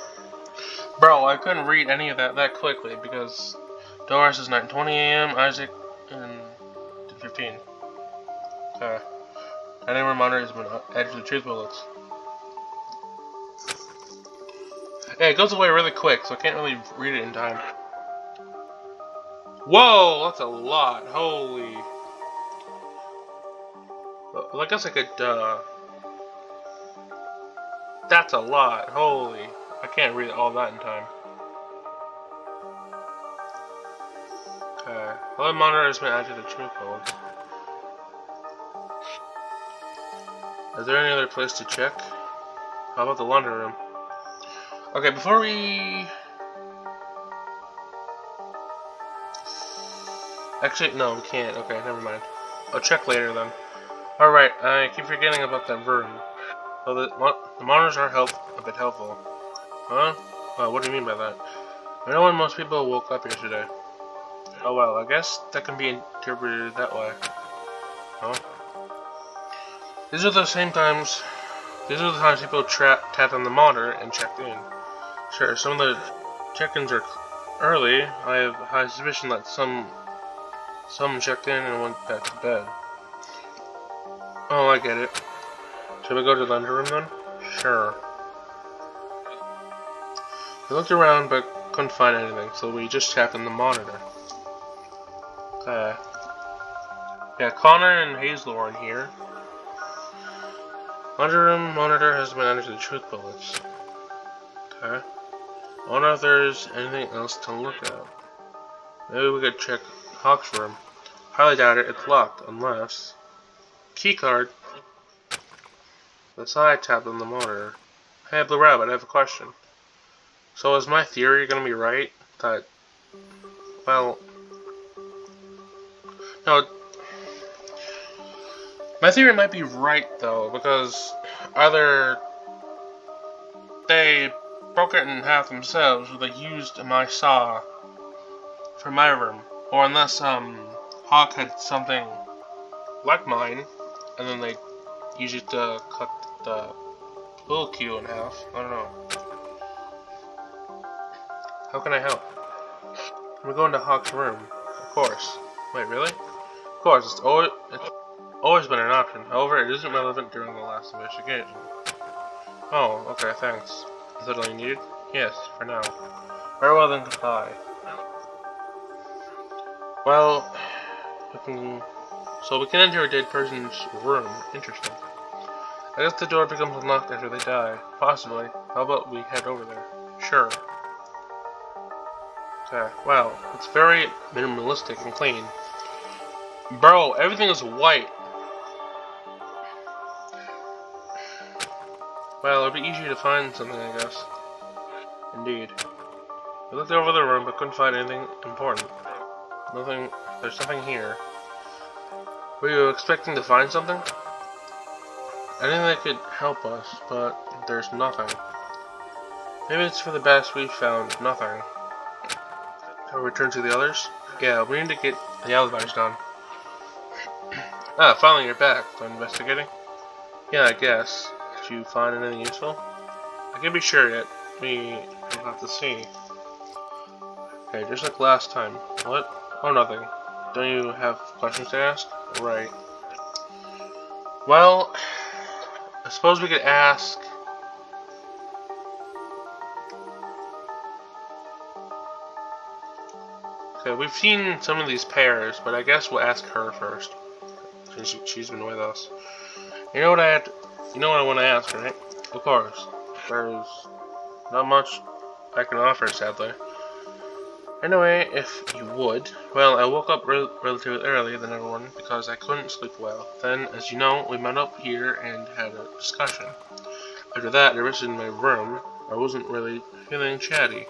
Bro, I couldn't read any of that quickly because Doris is 9:20 a.m. Isaac and 2:15. Okay. Dining room monitor has been added to the truth bullets. Yeah, it goes away really quick, so I can't really read it in time. Whoa, that's a lot. Holy. Well, I guess I could, that's a lot. Holy. I can't read all that in time. Okay. Well, the monitor has been added to truth mode. Is there any other place to check? How about the laundry room? Okay, before we... Actually, no, we can't. Okay, never mind. I'll check later then. Alright, I keep forgetting about that room. So the monitors are a bit helpful. Huh? What do you mean by that? I know when most people woke up here today. Oh well, I guess that can be interpreted that way. Huh? These are the times people tapped on the monitor and checked in. Sure, some of the check-ins are early. I have high suspicion that some checked in and went back to bed. Oh, I get it. Should we go to the laundry room then? Sure. We looked around but couldn't find anything, so we just tapped on the monitor. Okay. Yeah, Connor and Hazel are in here. Laundry room monitor has been added to the truth bullets. Okay. I wonder if there's anything else to look at. Maybe we could check Hawk's room. Highly doubt it. It's locked, unless... Keycard. The side tapped on the monitor. Hey, Blue Rabbit, I have a question. So is my theory gonna be right? That... Well... No... My theory might be right, though, because either they broke it in half themselves, or they used my saw for my room, or unless Hawk had something like mine, and then they used it to cut the little Q in half. I don't know. How can I help? We're going to Hawk's room, of course. Wait, really? Of course, it's always been an option. However, it isn't relevant during the last investigation. Oh, okay, thanks. Is that all you needed? Yes, for now. Very well then, goodbye. Well, so we can enter a dead person's room. Interesting. I guess the door becomes unlocked after they die. Possibly. How about we head over there? Sure. Okay, wow. It's very minimalistic and clean. Bro, everything is white. Well, it'd be easier to find something, I guess. Indeed. We looked over the room, but couldn't find anything important. There's nothing here. Were you expecting to find something? Anything that could help us, but there's nothing. Maybe it's for the best we found nothing. Shall we return to the others? Yeah, we need to get the alibis done. Ah, finally you're back. Done investigating? Yeah, I guess. Did you find anything useful? I can't be sure yet. We'll have to see. Okay, just like last time. What? Oh, nothing. Don't you have questions to ask? Right. Well, I suppose we could ask... Okay, we've seen some of these pairs, but I guess we'll ask her first. Since she's been with us. You know what I want to ask, right? Of course. There's not much I can offer, sadly. Anyway, if you would. Well, I woke up relatively early than everyone because I couldn't sleep well. Then, as you know, we met up here and had a discussion. After that, I rested in my room. I wasn't really feeling chatty.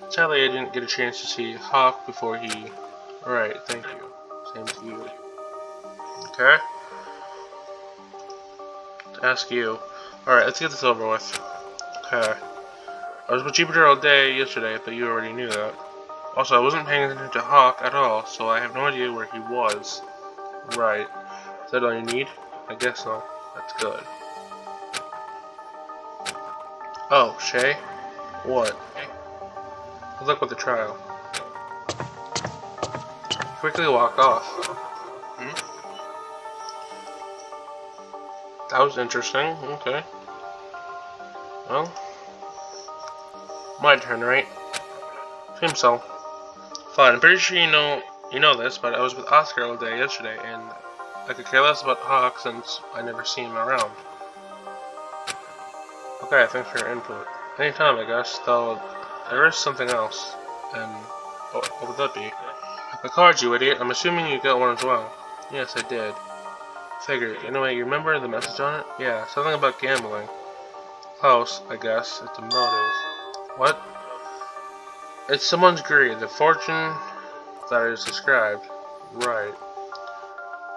Sadly, I didn't get a chance to see Hawk before he... Right, thank you. Same to you. Okay? To ask you. Alright, let's get this over with. Okay. I was with Jupiter all day yesterday, but you already knew that. Also, I wasn't paying attention to Hawk at all, so I have no idea where he was. Right. Is that all you need? I guess so. That's good. Oh, Shay? What? Good luck with the trial. Quickly walk off. That was interesting. Okay. Well. My turn, right? Seems so. Fine, I'm pretty sure you know this, but I was with Oscar all day yesterday, and I could care less about Hawk since I never see him around. Okay, thanks for your input. Anytime, I guess, though there is something else. And what would that be? The cards, you idiot. I'm assuming you got one as well. Yes, I did. Figured. Anyway, you remember the message on it? Yeah, something about gambling. Close, I guess. It's a motive. What? It's someone's greed. The fortune that is described. Right.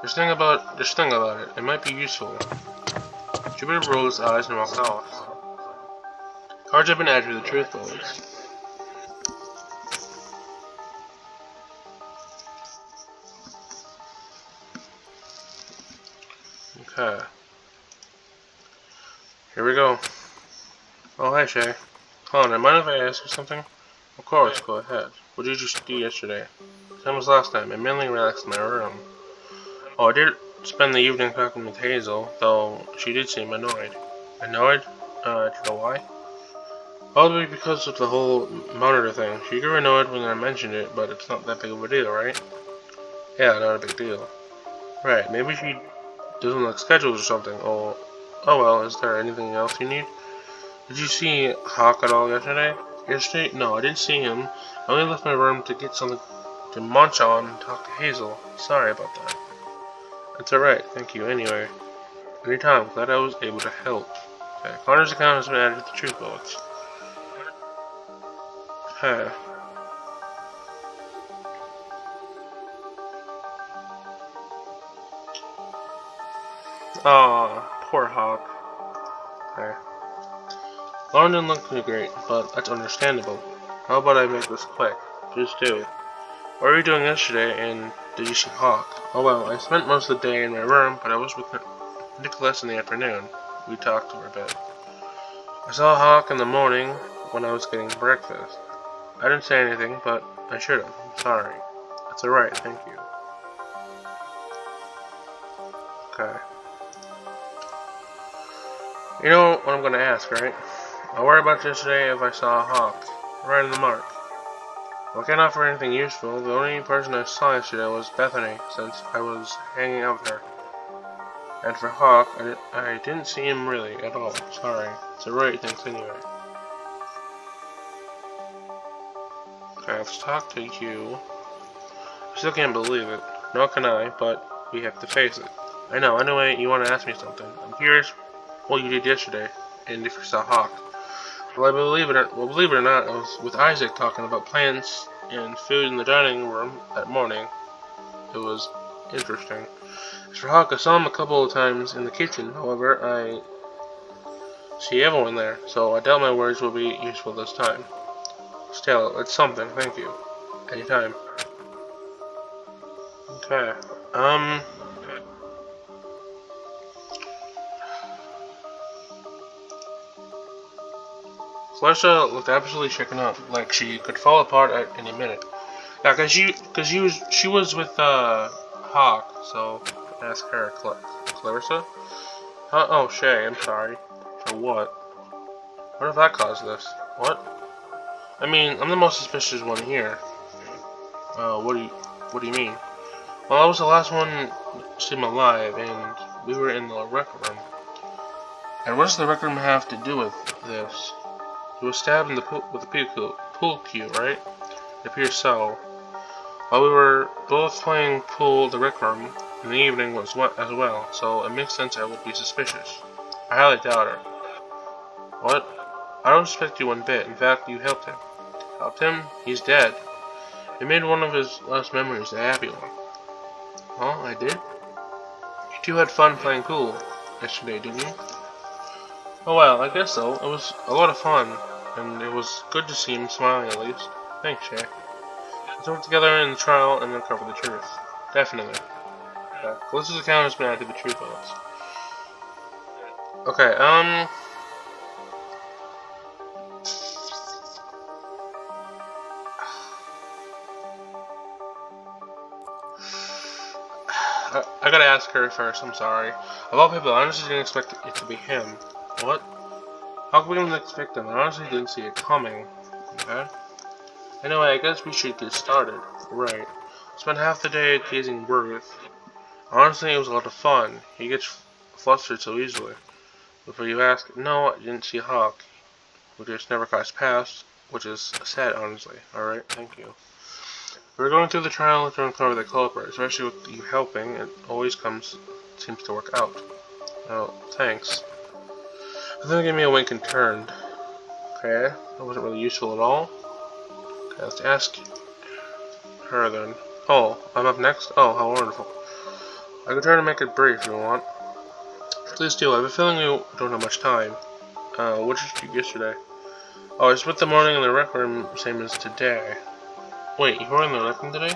Just think about it. It might be useful. Jupiter rolled his eyes and walked off. Cards have been added to the truth bullets. Okay. Here we go. Oh, hi, Shay. Hold on, mind if I ask you something? Of course, go ahead. What did you do yesterday? Same as last time. I mainly relaxed in my room. Oh, I did spend the evening talking with Hazel, though she did seem annoyed. Annoyed? Do you know why? Probably because of the whole monitor thing. She grew annoyed when I mentioned it, but it's not that big of a deal, right? Yeah, not a big deal. Right, maybe she doesn't like schedules or something. Oh well, is there anything else you need? Did you see Hawk at all yesterday? Yesterday? No, I didn't see him. I only left my room to get something to munch on and talk to Hazel. Sorry about that. It's alright, thank you anyway. Anytime, glad I was able to help. Okay, Connor's account has been added to the truth bullets. Huh. Aw, poor Hawk. Okay. Lauren didn't look too great, but that's understandable. How about I make this quick? Just do. What were you doing yesterday, and did you see Hawk? Oh well, I spent most of the day in my room, but I was with Nicholas in the afternoon. We talked for a bit. I saw Hawk in the morning when I was getting breakfast. I didn't say anything, but I should have. I'm sorry. It's alright, thank you. Okay. You know what I'm gonna ask, right? I worried about yesterday if I saw a Hawk. Right in the mark. Well, I can't offer anything useful. The only person I saw yesterday was Bethany, since I was hanging out with her. And for Hawk, I didn't see him really at all. Sorry. It's alright, thanks anyway. Okay, let's talk to you. I still can't believe it. Nor can I, but we have to face it. I know, anyway, you want to ask me something. I'm curious what you did yesterday, and if you saw Hawk. Well, believe it or not, I was with Isaac talking about plants and food in the dining room that morning. It was interesting. As for Hawk, I saw him a couple of times in the kitchen. However, I see everyone there, so I doubt my words will be useful this time. Still, it's something. Thank you. Anytime. Okay. Celestia looked absolutely shaken up, like she could fall apart at any minute. Yeah, she was with Hawk, so ask her, Clarissa. Oh, Shay, I'm sorry. For what? What if that caused this? What? I mean, I'm the most suspicious one here. What do you mean? Well, I was the last one to see him alive, and we were in the rec room. And what does the rec room have to do with this? He was stabbed in the with a pool cue, right? It appears so. While we were both playing pool, the rec room in the evening was wet as well, so it makes sense I would be suspicious. I highly doubt it. What? I don't suspect you one bit. In fact, you helped him. Helped him? He's dead. You made one of his last memories a happy one. Oh, I did? You two had fun playing pool yesterday, didn't you? Oh well, I guess so. It was a lot of fun, and it was good to see him smiling at least. Thanks, Shay. Let's work together in the trial and uncover the truth. Definitely. Okay. Calissa's account has been added to the truth bullets. Okay, I gotta ask her first, I'm sorry. Of all people, I honestly didn't expect it to be him. What? How could we not expect him? I honestly didn't see it coming. Okay. Anyway, I guess we should get started. Right. Spent half the day teasing Ruth. Honestly, it was a lot of fun. He gets flustered so easily. Before you ask, no, I didn't see Hawk. We just never crossed paths, which is sad, honestly. Alright, thank you. We're going through the trial to uncover the culprit, especially with you helping. It always seems to work out. Oh, thanks. And then give me a wink and turned. Okay, that wasn't really useful at all. Okay, let's ask her then. Oh, I'm up next? Oh, how wonderful. I can try to make it brief if you want. Please do. I have a feeling you don't have much time. What did you do yesterday? Oh, I spent the morning in the rec room, same as today. Wait, you were in the rec room today?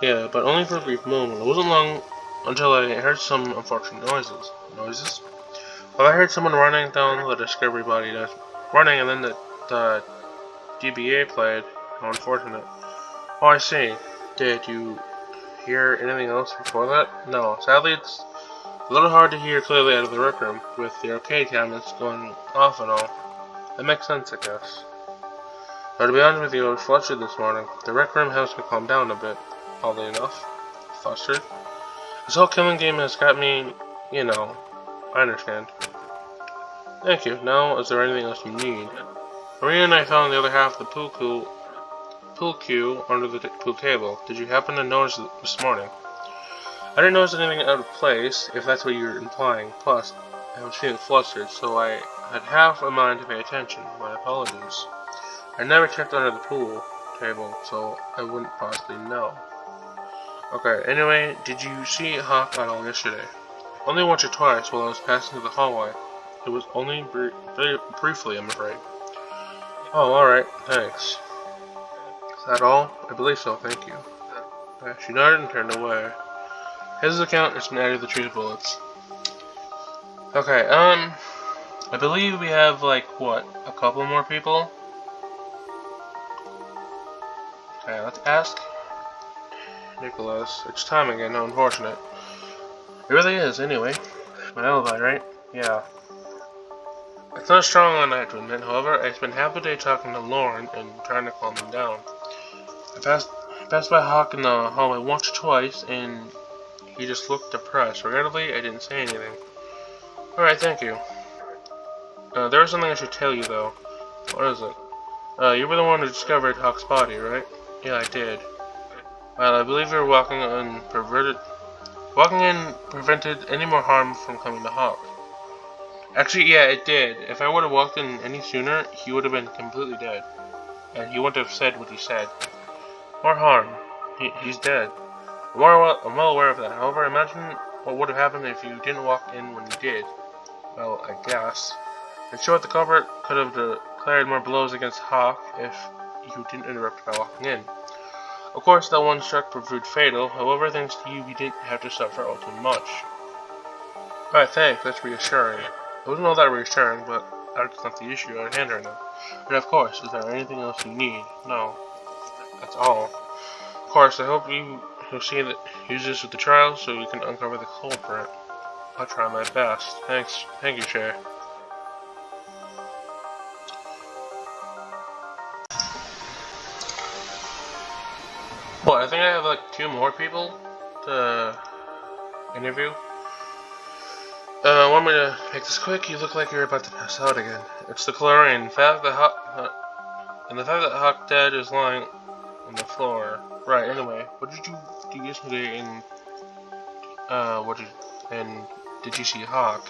Yeah, but only for a brief moment. It wasn't long until I heard some unfortunate noises. Noises? Well, I heard someone running down the Discovery body, running, and then the DBA played. How unfortunate. Oh, I see. Did you hear anything else before that? No. Sadly, it's a little hard to hear clearly out of the rec room, with the arcade cabinets going off and all. That makes sense, I guess. Now, to be honest with you, I was flustered this morning. The rec room helps me calm down a bit, oddly enough. Flustered? This whole killing game has got me, you know, I understand. Thank you. Now, is there anything else you need? Maria and I found the other half of the pool cue under the pool table. Did you happen to notice it this morning? I didn't notice anything out of place, if that's what you're implying. Plus, I was feeling flustered, so I had half a mind to pay attention. My apologies. I never checked under the pool table, so I wouldn't possibly know. Okay, anyway, did you see Hawk at all yesterday? Only once or twice while I was passing through the hallway. It was only very briefly, I'm afraid. Oh, alright, thanks. Is that all? I believe so, thank you. She nodded and turned away. His account has been added to the trees bullets. Okay, I believe we have, like, what, a couple more people? Okay, let's ask Nicholas. It's time again, how unfortunate. It really is, anyway. My alibi, right? Yeah. It's not strong on that to admit, however, I spent half the day talking to Lauren and trying to calm him down. I passed by Hawk in the hallway once or twice, and he just looked depressed. Regrettably, I didn't say anything. Alright, thank you. There was something I should tell you, though. What is it? You were the one who discovered Hawk's body, right? Yeah, I did. Well, I believe your walking in prevented any more harm from coming to Hawk. Actually, yeah, it did. If I would have walked in any sooner, he would have been completely dead. And he wouldn't have said what he said. More harm. He's dead. I'm well aware of that. However, imagine what would have happened if you didn't walk in when you did. Well, I guess. In short, the culprit could have declared more blows against Hawk if you didn't interrupt by walking in. Of course, that one strike proved fatal. However, thanks to you, we didn't have to suffer all too much. Alright, thanks. That's reassuring. It wasn't all that reassuring, but that's not the issue at hand right now. And of course, is there anything else you need? No. That's all. Of course, I hope you'll use this with the trial so we can uncover the culprit. I'll try my best. Thanks. Thank you, Shay. Well, I think I have like 2 more people to interview. Want me to make this quick? You look like you're about to pass out again. It's the chlorine. The fact that Hawk dead is lying on the floor. Right. Anyway, what did you do yesterday? Did you see Hawk?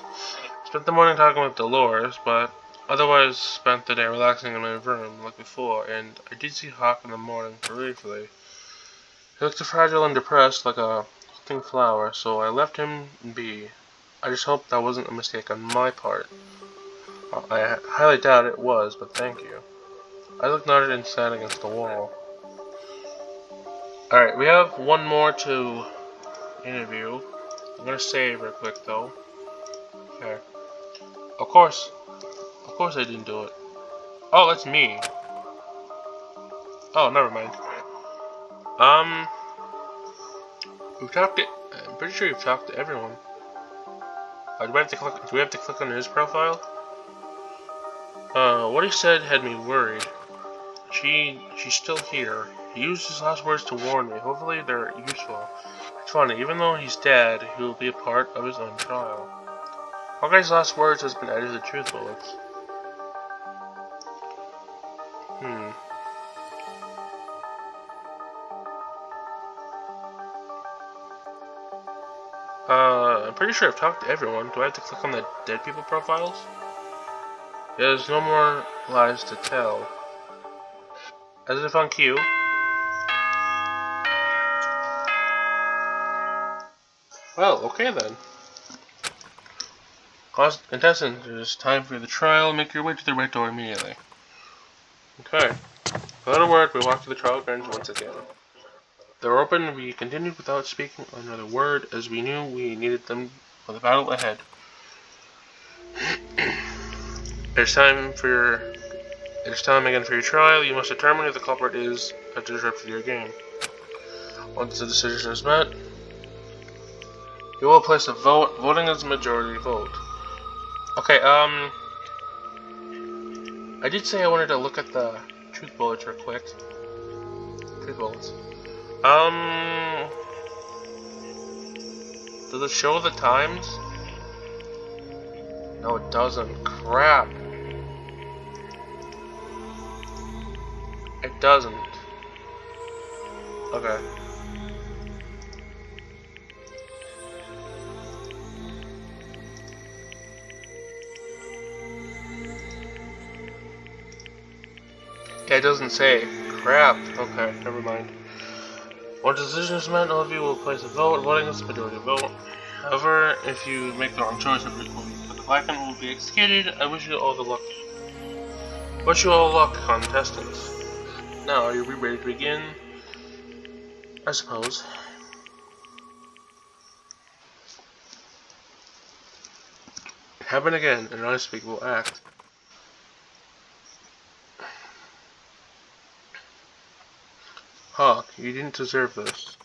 Spent the morning talking with Dolores, but otherwise spent the day relaxing in my room like before. And I did see Hawk in the morning briefly. He looked fragile and depressed, like a wilting flower. So I left him be. I just hope that wasn't a mistake on my part. I highly doubt it was, but thank you. I looked nodded and sat against the wall. Alright, we have one more to interview. I'm gonna save real quick though. Okay. Of course I didn't do it. Oh, that's me. Oh, never mind. I'm pretty sure you've talked to everyone. Do we have to click on his profile? What he said had me worried. She's still here. He used his last words to warn me. Hopefully they're useful. It's funny, even though he's dead, he will be a part of his own trial. Hawkeye's last words has been added to truth bullets. I'm pretty sure I've talked to everyone. Do I have to click on the dead people profiles? There's no more lies to tell. As if on cue. Well, okay then. Contestants, it is time for the trial. Make your way to the right door immediately. Okay. Without a word, we walk to the trial grounds once again. They were open and we continued without speaking another word, as we knew we needed them for the battle ahead. It is time again for your trial. You must determine who the culprit is that disrupted your game. Once the decision is met, you will place a vote. Voting is a majority vote. Okay, I did say I wanted to look at the truth bullets real quick. Truth bullets. Does it show the times? No, it doesn't. Crap. It doesn't. Okay. Yeah, it doesn't say. Crap. Okay, never mind. Once the decision is met, all of you will place a vote. Voting is the majority vote. However, if you make the wrong choice, the black one will be executed. I wish you all the luck. Wish you all luck, contestants. Now, are you ready to begin? I suppose. It happened again, an unspeakable act. Hawk, you didn't deserve this.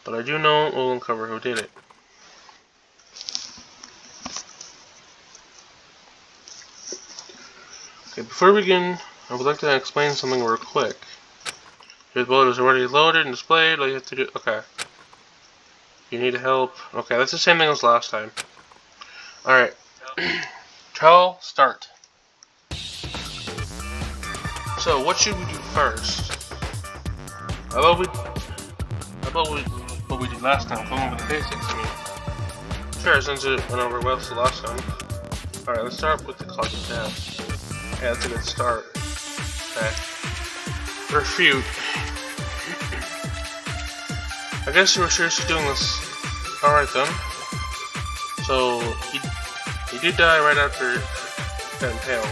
But I do know we'll uncover who did it. Okay, before we begin, I would like to explain something real quick. Your bullet is already loaded and displayed. All you have to do. Okay. You need help. Okay, that's the same thing as last time. Alright. Trial start. So, what should we do first? How about what we did last time? Go over the basics, I mean. Sure, since it went over well the last time. Alright, let's start with the cause of death. Yeah, that's a good start. Okay. Refute. I guess you were seriously doing this. Alright then. So, he did die right after getting impaled.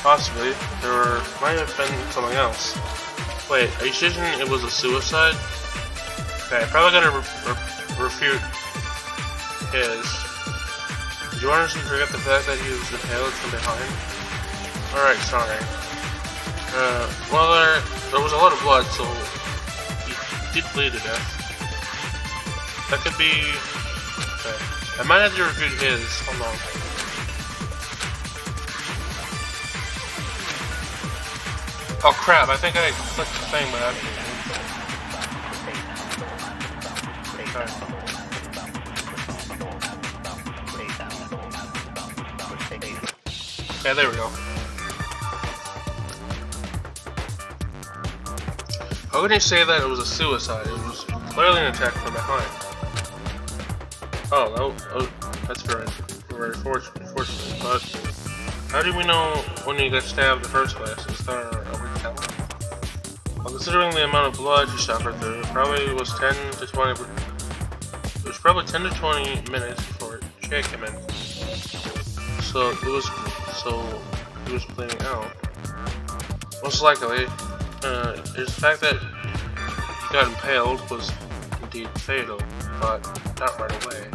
Possibly. Might have been something else. Wait, are you suggesting it was a suicide? Okay, I probably gotta refute his. Did you honestly forget the fact that he was impaled from behind? Alright, sorry. Well, there was a lot of blood, so he did bleed to death. That could be... Okay. I might have to refute his. Hold on. Oh crap, I think I clicked the thing by accident. Okay, there we go. How can you say that it was a suicide? It was clearly an attack from behind. Oh, that's very fortunate, but how do we know when he got stabbed in the first place? Is there a way to tell? Well, considering the amount of blood he suffered through, it probably was 10 to 20. It was probably 10 to 20 minutes before Jake came in. So he was bleeding out. Most likely, the fact that he got impaled was indeed fatal, but not right away.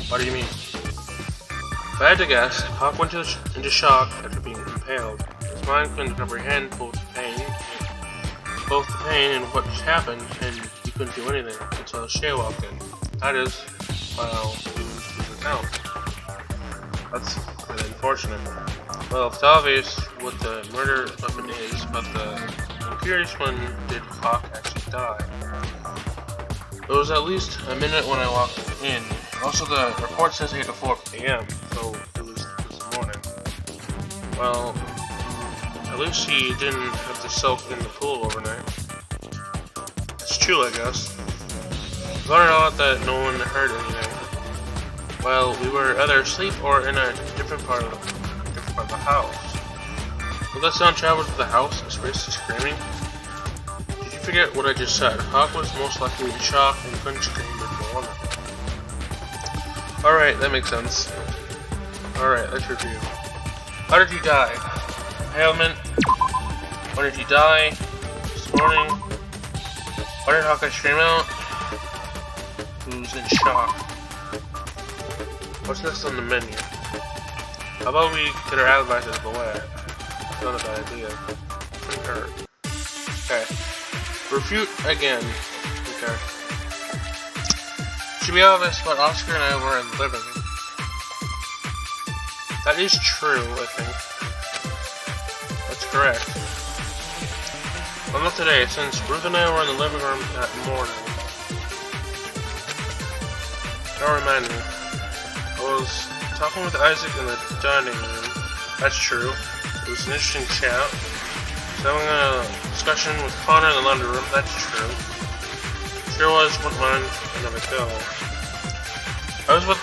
What do you mean? If I had to guess, Hawk went into shock after being impaled. His mind couldn't comprehend both the pain and what just happened, and he couldn't do anything until Shay walked in. That is, while he was bleeding out. That's really unfortunate. Well, it's obvious what the murder weapon is, but I'm curious, when did Hawk actually die? It was at least a minute when I walked in. Also, the report says 8 to 4 a.m., so it was this morning. Well, at least he didn't have to soak in the pool overnight. It's true, I guess. It's wondered a lot that no one heard anything. Well, we were either asleep or in a different part of the house. Will that sound travel to the house? Space is screaming. Did you forget what I just said? Hawk was most likely in shock and couldn't scream before. Alright, that makes sense. Alright, let's review. How did he die? Ailment. When did he die? This morning. Why did Hawkeye scream out? Who's in shock? What's next on the menu? How about we get our alibis out of the way? Not a bad idea. Couldn't hurt. Okay. Refute again. Okay. To be honest, but Oscar and I were in the living room. That is true, I think. That's correct. Well, not today, since Ruth and I were in the living room that morning. Don't remind me. I was talking with Isaac in the dining room. That's true. It was an interesting chat. I was having a discussion with Connor in the laundry room. That's true. Sure was what went another go. I was with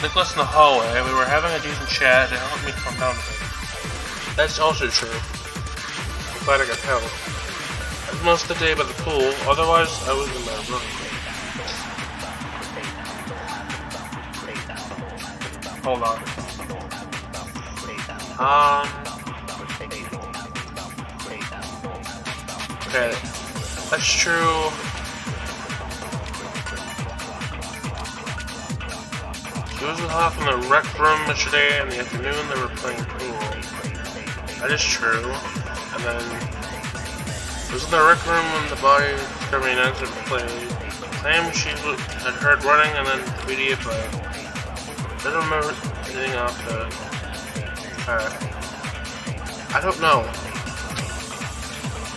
Nicholas in the hallway. We were having a decent chat to help me calm down a bit. That's also true. I'm glad I got help. I was most of the day by the pool. Otherwise, I was in my room. Hold on. Okay, that's true. She was with Hawk in the rec room yesterday in the afternoon. They were playing pool. That is true. And then it was in the rec room when the body discovery announcement played. Claimed she had heard running and then the media played. I don't remember anything off the... I don't know.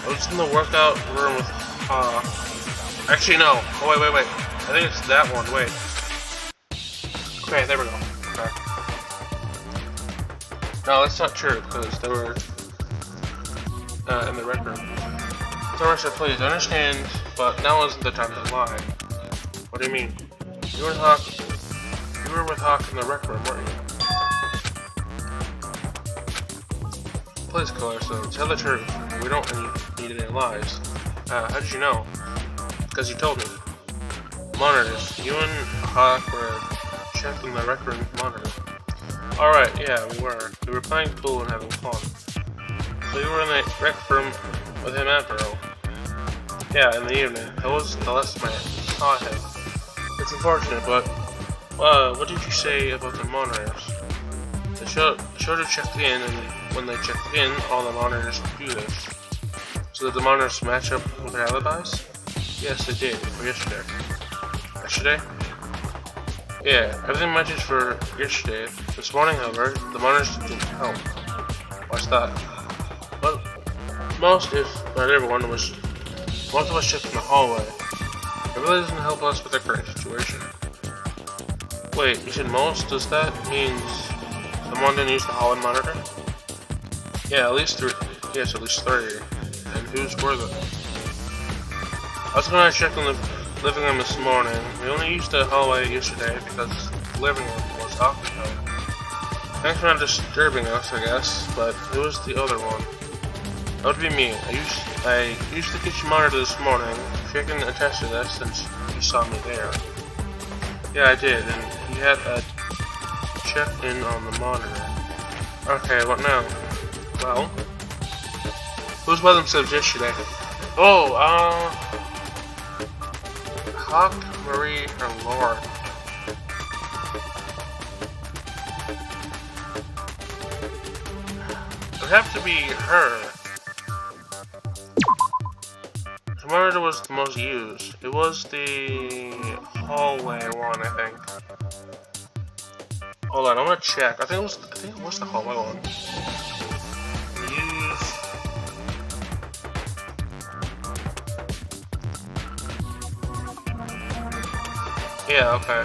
I was in the workout room with... actually, no. Oh, wait. I think it's that one. Wait. Okay, there we go. Okay. No, that's not true, because they were... in the rec room. Dorisha, please, understand, but now isn't the time to lie. What do you mean? You were with Hawk in the rec room, weren't you? Please, Clarissa, tell the truth. We don't need any lies. How did you know? Because you told me. Monitors. You and Hawk were checking the rec room monitor. Alright, yeah, we were. We were playing pool and having fun. So you were in the rec room with him after all. Yeah, in the evening. That was the last time I saw him. It's unfortunate, but... what did you say about the monitors? The shoulder checked in, and when they checked in, all the monitors do this. So did the monitors match up with their alibis? Yes, they did, for yesterday. Yesterday? Yeah, everything matches for yesterday. This morning, however, the monitors didn't help. What's that? Well, most, if not everyone, most of us checked in the hallway. It really doesn't help us with the current situation. Wait, you said most? Does that mean someone didn't use the hallway monitor? Yeah, at least 3. Yes, at least 3. And whose were they? I was gonna check in the living room this morning. We only used the hallway yesterday because the living room was occupied. Thanks for not disturbing us, I guess, but who was the other one? That would be me. I used the kitchen monitor this morning. She can attest to this since you saw me there. Yeah, I did, and he had a check-in on the monitor. Okay, what now? Well, who's by themselves yesterday? Oh, Hawk, Marie, and Laura. It would have to be her. The monitor was the most used. It was the hallway one, I think. Hold on, I'm gonna check. I think it was the hallway one. Yeah, okay.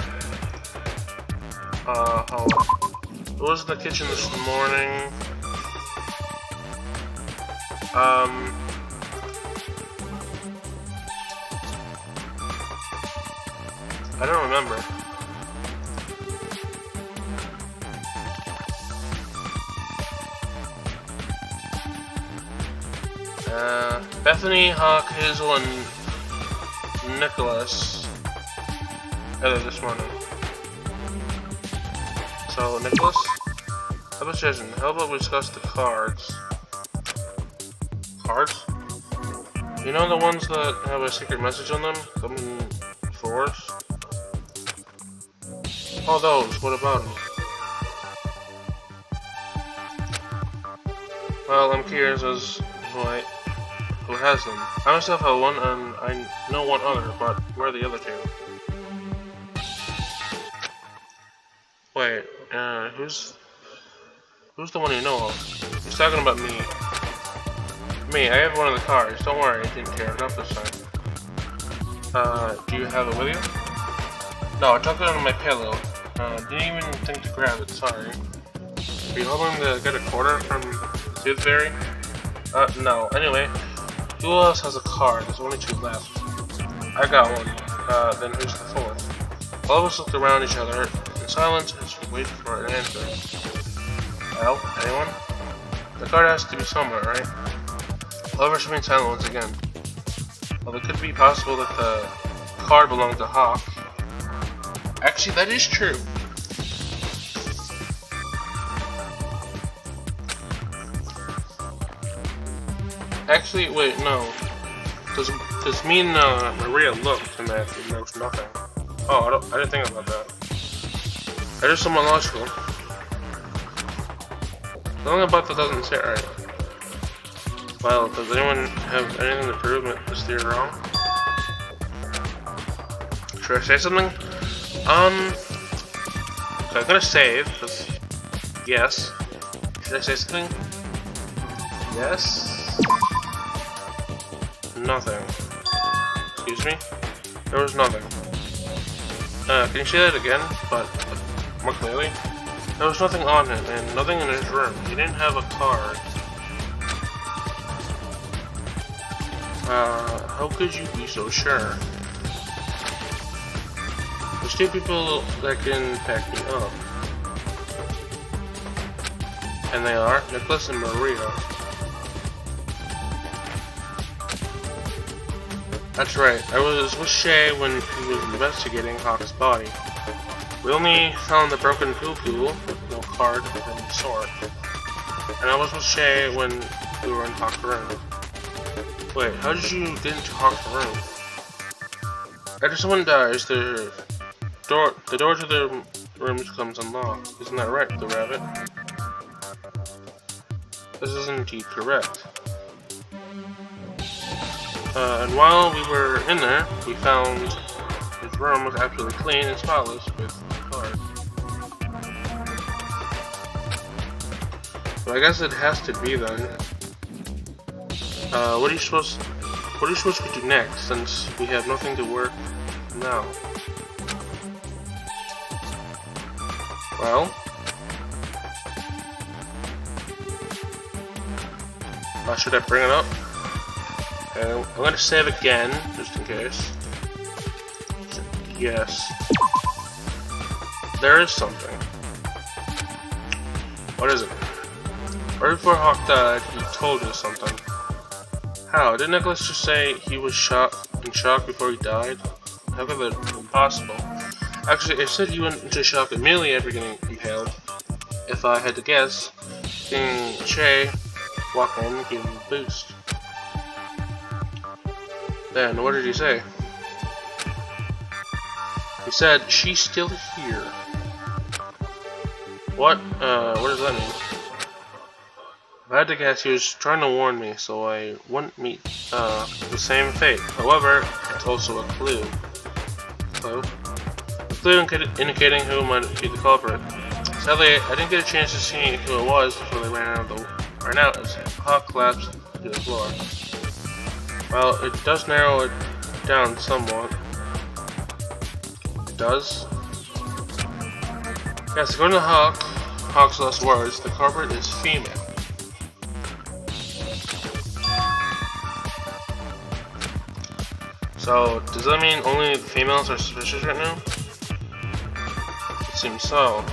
Hold on. It was in the kitchen this morning. I don't remember. Bethany, Hawk, Hazel, and Nicholas. This morning. So, Nicholas? How about Jason? How about we discuss the cards? Cards? You know the ones that have a secret message on them? Coming for us? Oh, those. What about them? Well, I'm curious as who has them. I myself have one, and I know one other, but where are the other two? Wait, who's the one you know of? He's talking about me. Me, I have one of the cards. Don't worry, I didn't care enough this time. Do you have it with you? No, I tucked it under my pillow. Didn't even think to grab it, sorry. Are you hoping to get a quarter from the Tooth Fairy? No. Anyway, who else has a card? There's only 2 left. I got one. Then who's the 4th? All of us looked around each other in silence as we waited for an answer. Well, anyone? The card has to be somewhere, right? All of us remained silent once again. Well, it could be possible that the card belonged to Hawk. Actually, that is true. Actually, wait, no. Does mean Maria looked and that there was nothing? Oh, I didn't think about that. That is somewhat logical. Something about that doesn't sit right. Well, does anyone have anything to prove this theory wrong? Should I say something? So I'm gonna save, because, yes. Should I say something? Yes. Nothing. Excuse me? There was nothing. Can you say that again, but more clearly? There was nothing on him, and nothing in his room. He didn't have a card. How could you be so sure? There's 2 people that can pack me up. And they are Nicholas and Maria. That's right, I was with Shay when he was investigating Hawk's body. We only found the broken poo-poo with no card of any sort. And I was with Shay when we were in Hawk's room. Wait, how did you get into Hawk's room? After someone dies, the door to the room becomes unlocked. Isn't that right, the rabbit? This is indeed correct. And while we were in there, we found his room was absolutely clean and spotless with the card. So I guess it has to be then. What are you supposed to do next, since we have nothing to work now? Well, should I bring it up? I'm going to save again, just in case. Yes. There is something. What is it? Right before Hawk died, he told us something. How? Didn't Nicholas just say he was in shock before he died? How could that be possible? Actually, it said he went into shock immediately after getting impaled. If I had to guess, seeing Shay walk in gave him a boost. Then, what did he say? He said, "She's still here." What does that mean? If I had to guess, he was trying to warn me so I wouldn't meet the same fate. However, it's also a clue. Clue? A clue indicating who might be the culprit. Sadly, I didn't get a chance to see who it was before they ran out as Hawk collapsed to the floor. Well, it does narrow it down somewhat. It does? Yes, according to Hawk's last words, the culprit is female. So, does that mean only the females are suspicious right now? It seems so.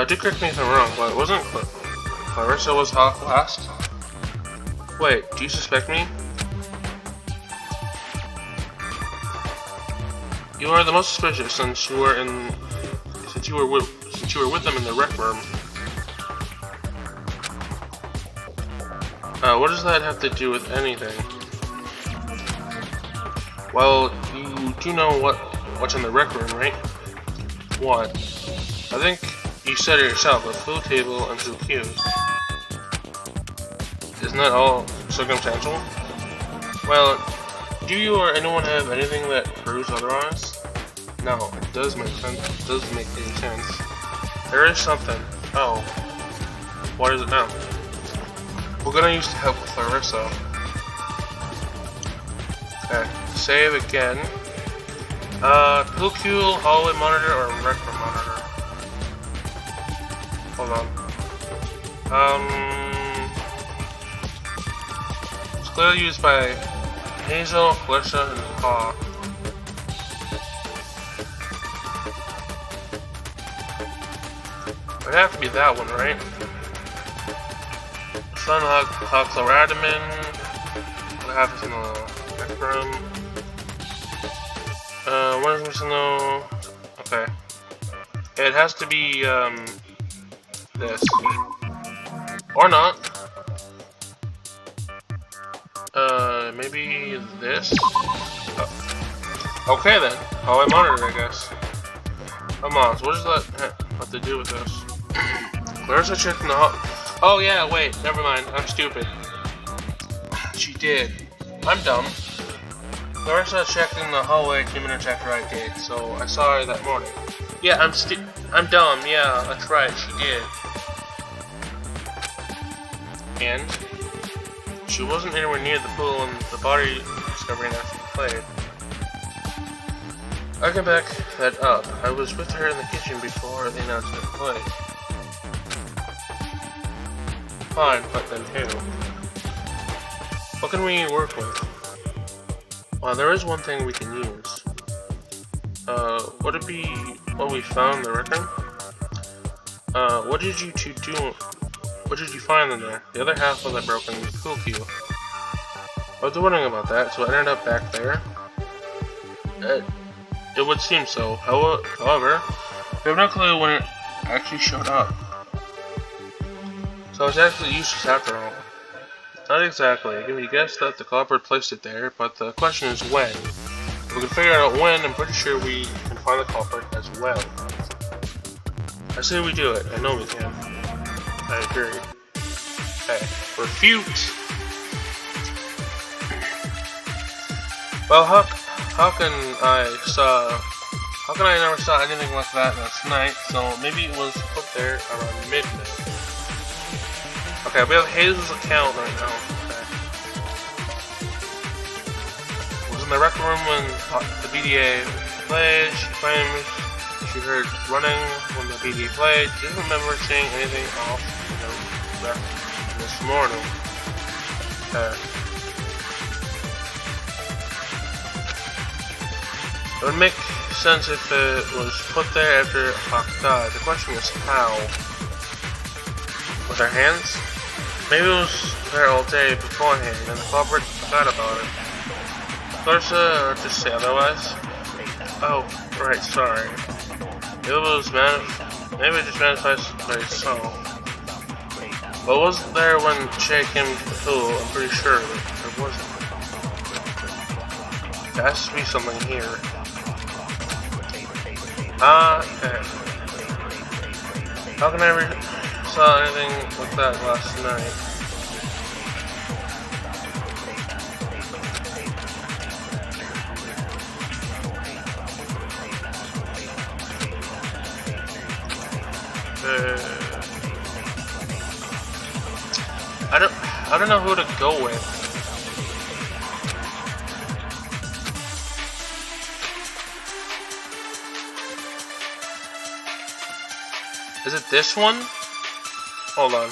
Do correct me if I'm wrong, but wasn't Clarissa was Hawk last? Wait, do you suspect me? You are the most suspicious since you were with them in the rec room. What does that have to do with anything? Well, you do know what's in the rec room, right? What? I think you said it yourself, a pool table and 2 cubes. Isn't that all circumstantial? Well, do you or anyone have anything that proves otherwise? No, it does make sense. It does make any sense. There is something. Oh. What is it now? We're gonna use to help Clarissa. Okay, save again. Pool cue, hallway monitor, or rec room monitor? Hold on. It's clearly used by Hazel, Clarissa, and Hawk. It'd have to be that one, right? Sun Hawk's lower abdomen. What happens in the rec room? What is missing though? Okay. It has to be, this. Or not. Maybe this? Oh. Okay then. Oh, I monitor, I guess. Come on, so what does that have to do with this? Clarissa checked in the oh yeah, wait, never mind, I'm stupid. She did. I'm dumb. Clarissa checked in the hallway 2 minutes after I did, so I saw her that morning. Yeah, I'm dumb, yeah, that's right, she did. And she wasn't anywhere near the pool and the body discovery after we played. I can back that up. I was with her in the kitchen before the announcement played. Fine, but then who? What can we work with? Well, there is one thing we can use. Would it be what we found in the rec room? What did you two do? What did you find in there? The other half of that broken pool cue. I was wondering about that, so it ended up back there. It would seem so. However, we have no clue when it actually showed up. So it's actually useless after all. Not exactly. We guess that the culprit placed it there, but the question is when. If we can figure out when, I'm pretty sure we can find the culprit as well. I say we do it. I know we can. I agree. Okay. Refute! Well, how can I never saw anything like that last night, so maybe it was put there around midnight. Okay, we have Hazel's account right now. Okay. Was in the rec room when the BDA played. She claims she heard running when the BDA played. She doesn't remember seeing anything off the rec this morning. Okay. It would make sense if it was put there after Hawk died. The question is how? With our hands? Maybe it was there all day beforehand and the culprit forgot about it. Clarissa, or just say otherwise? Oh, right, sorry. Maybe it just manifested by itself. But wasn't there when Shay came to the pool? I'm pretty sure there wasn't. There has to be something here. Okay. How can I ever saw anything like that last night? I don't know who to go with. Is it this one? Hold on.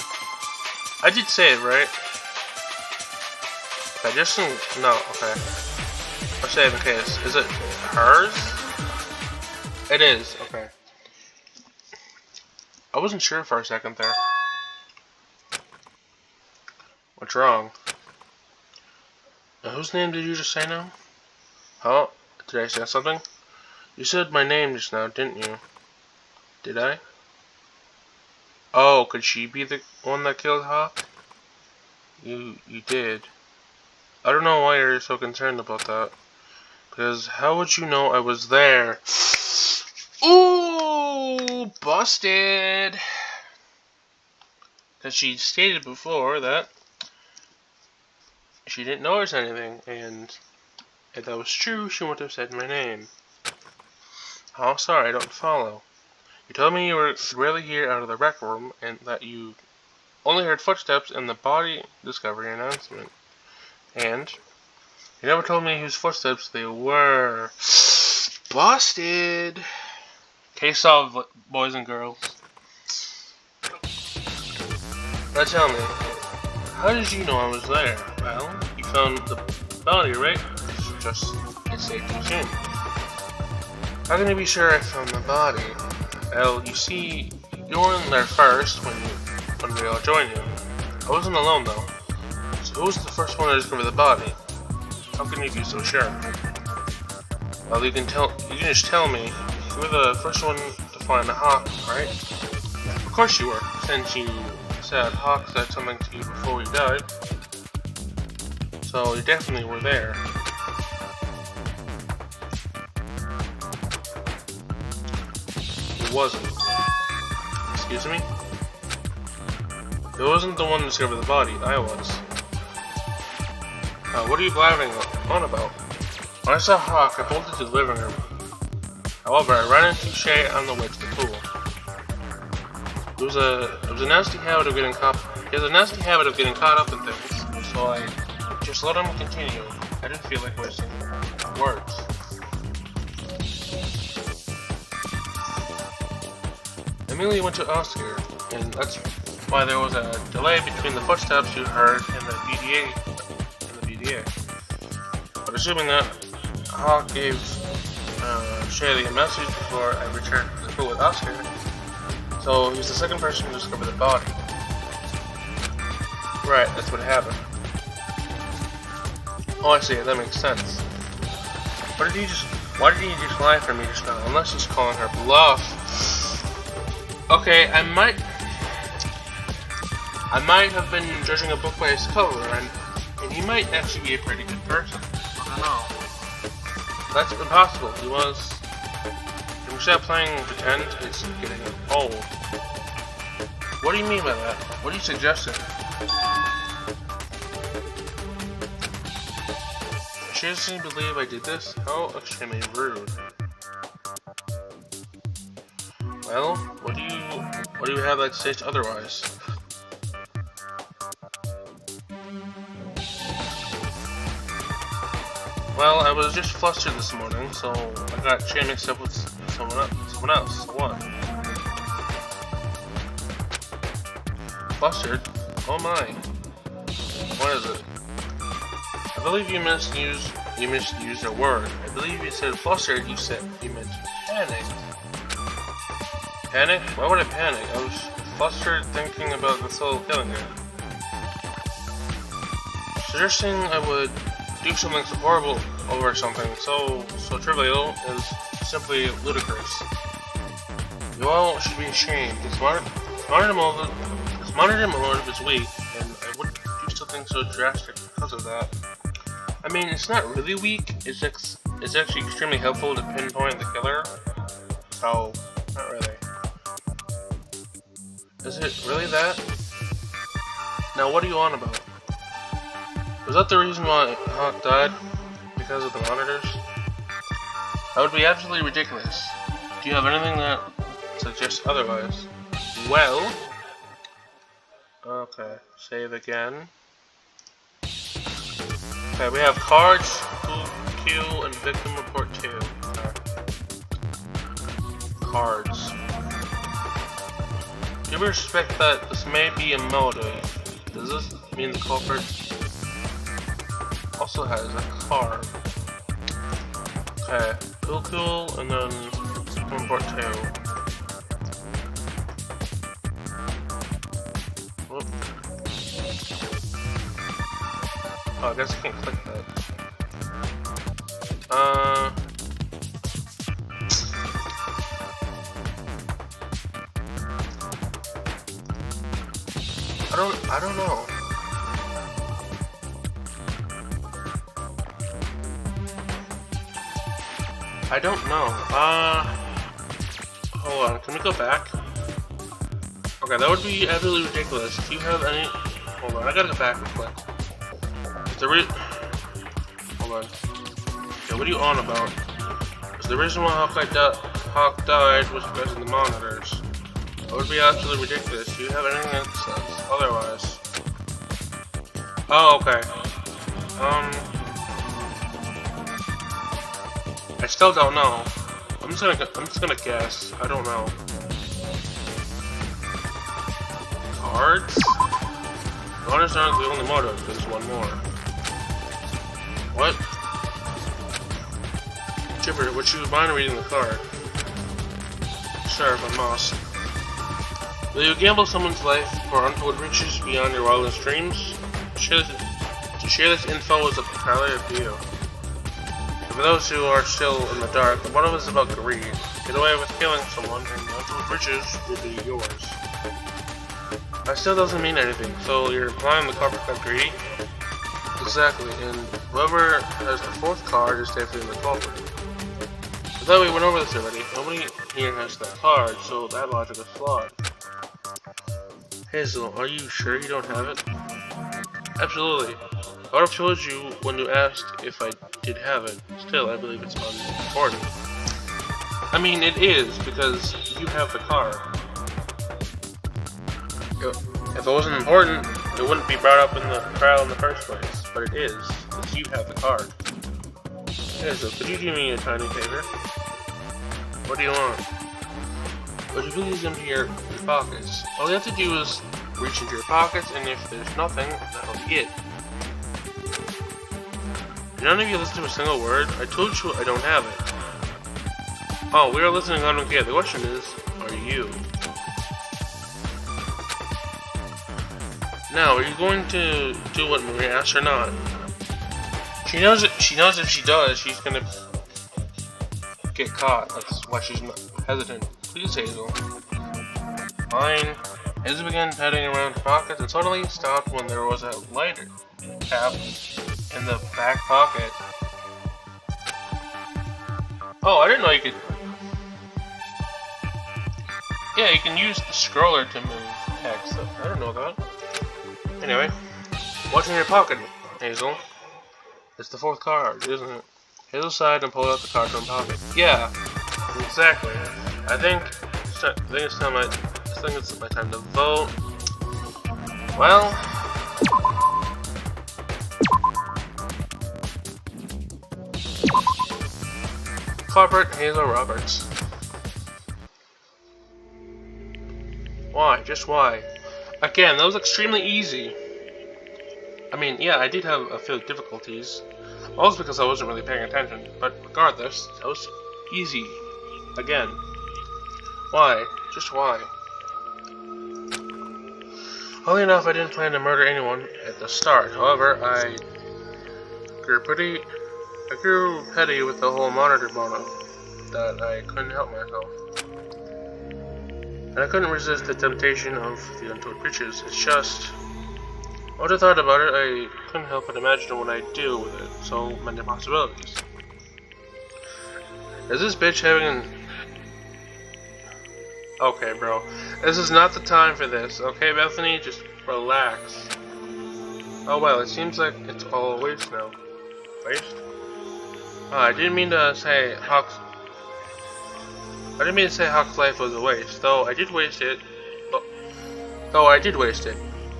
I did say it, right? Okay, just in... No, okay. I'll say it in case. Is it hers? It is, okay. I wasn't sure for a second there. What's wrong? Whose name did you just say now? Huh? Did I say something? You said my name just now, didn't you? Did I? Oh, could she be the one that killed Hawk? You did. I don't know why you're so concerned about that. Because how would you know I was there? Ooh, busted! Because she stated before that she didn't notice anything, and if that was true, she wouldn't have said my name. Oh, sorry, I don't follow. You told me you were rarely here out of the rec room, and that you only heard footsteps in the body discovery announcement. And you never told me whose footsteps they were. Busted! Case solved, boys and girls. Now tell me, how did you know I was there? Well, you found the body, right? Just, it's safe to assume. How can you be sure I found the body? Well, you see, you weren't there first when we all joined you. I wasn't alone though. So who was the first one to discover the body? How can you be so sure? Well, you can just tell me. You were the first one to find the Hawk, right? Of course you were, since you said Hawk said something to you before we died. So you definitely were there. It wasn't. Excuse me? It wasn't the one to discover the body, I was. What are you blabbering on about? When I saw Hawk, I bolted to the living room. However, I ran into Shay on the way to the pool. It was a nasty habit of getting caught. He has a nasty habit of getting caught up in things, so I just let him continue. I didn't feel like wasting words. Amelia went to Oscar, and that's why there was a delay between the footsteps you heard and the BDA. But assuming that Hawk gave Shaylee a message before I returned to the pool with Oscar, so he was the second person to discover the body. Right, that's what happened. Oh, I see, that makes sense. Why did he just lie for me just now? Unless he's calling her bluff. Okay, I might have been judging a book by its cover, and he might actually be a pretty good person. I don't know. That's impossible. He was. Can we stop playing pretend? It's getting old. What do you mean by that? What are you suggesting? She doesn't believe I did this? How extremely rude. Well, what do you have that states otherwise? Well, I was just flustered this morning, so I got Shay mixed up with someone else. So what? Flustered? Oh my. What is it? I believe you misused a word. I believe you said flustered, you meant panicked. Panic? Why would I panic? I was flustered thinking about the soul killing her. Suggesting I would do something so horrible over something so trivial is simply ludicrous. You all should be ashamed. This martyrdom motive is weak, and I wouldn't do something so drastic because of that. I mean, it's not really weak. It's actually extremely helpful to pinpoint the killer. So, not really. Is it really that? Now, what are you on about? Was that the reason why Hawk died? Because of the monitors? That would be absolutely ridiculous. Do you have anything that suggests otherwise? Well... Okay, save again. Okay, we have cards, kill, and victim report 2. Cards. Give respect that this may be a melody. Does this mean the culprit also has a card? Okay, cool, and then victim report 2. Whoop. Oh, I guess I can't click that. I don't know. I don't know. Hold on. Can we go back? Okay, that would be absolutely ridiculous. Do you have any? Hold on. I gotta go back real quick. Hold on. Okay, what are you on about? Because the reason why Hawk died was because of the monitors. That would be absolutely ridiculous. Do you have anything that says otherwise? Oh, okay. I still don't know. I'm just gonna guess. I don't know. Cards? Honors aren't the only motive. There's one more. What? Chipper, would you mind reading the card? Sure, if I must. Will you gamble someone's life for untold riches beyond your wildest dreams? To share this info is entirely up to you. For those who are still in the dark, one of us is about greed. Get away with killing someone, and the untold riches will be yours. That still doesn't mean anything, so you're implying the culprit got greedy? Exactly, and whoever has the fourth card is definitely the culprit. I thought we went over this already. Nobody here has that card, so that logic is flawed. Hazel, are you sure you don't have it? Absolutely. I would have told you when you asked if I did have it. Still, I believe it's unimportant. I mean, it is, because you have the card. If it wasn't important, it wouldn't be brought up in the trial in the first place. But it is, because you have the card. Hazel, could you do me a tiny favor? What do you want? Would you please empty your pockets? All you have to do is reach into your pockets, and if there's nothing, that'll be it. Did none of you listen to a single word? I told you I don't have it. Oh, we are listening, I don't care. The question is, are you? Now, are you going to do what Maria asked or not? She knows if she does, she's gonna get caught. That's why she's hesitant. Please, Hazel. Fine. Hazel began heading around the pockets and suddenly stopped when there was a lighter cap in the back pocket. Oh, I didn't know you could. Yeah, you can use the scroller to move text. I didn't know that. Anyway, what's in your pocket, Hazel? It's the fourth card, isn't it? Hazel sighed and pulled out the card from her pocket. Yeah, exactly. I think it's my time to vote. Well, culprit Hazel Roberts. Why? Just why? Again, that was extremely easy. I mean, yeah, I did have a few difficulties. Also because I wasn't really paying attention. But regardless, that was easy. Again. Why? Just why? Oddly enough, I didn't plan to murder anyone at the start. However, I grew petty with the whole monitor motive that I couldn't help myself. And I couldn't resist the temptation of the untold riches. It's just, when I thought about it, I couldn't help but imagine what I'd do with it. So many possibilities. Is this bitch having an... Okay, bro. This is not the time for this. Okay, Bethany? Just relax. Oh, well, it seems like it's all a waste now. Waste? Oh, I didn't mean to say Hawk's life was a waste, though I did waste it.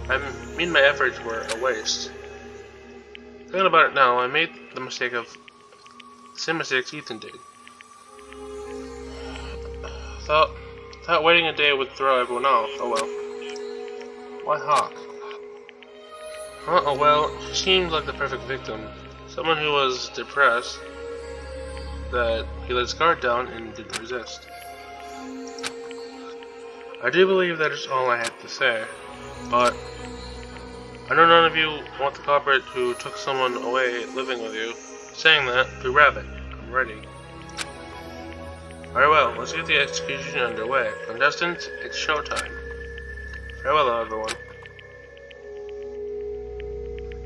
I mean my efforts were a waste. Thinking about it now, I made the same mistakes Ethan did. Thought waiting a day would throw everyone off. Oh well. Why Hawk? Oh well, she seemed like the perfect victim. Someone who was depressed, that he let his guard down and didn't resist. I do believe that is all I had to say, but I know none of you want the culprit who took someone away living with you. Saying that, to Rabbit, I'm ready. Very well, let's get the execution underway. Contestants, it's showtime. Farewell, everyone.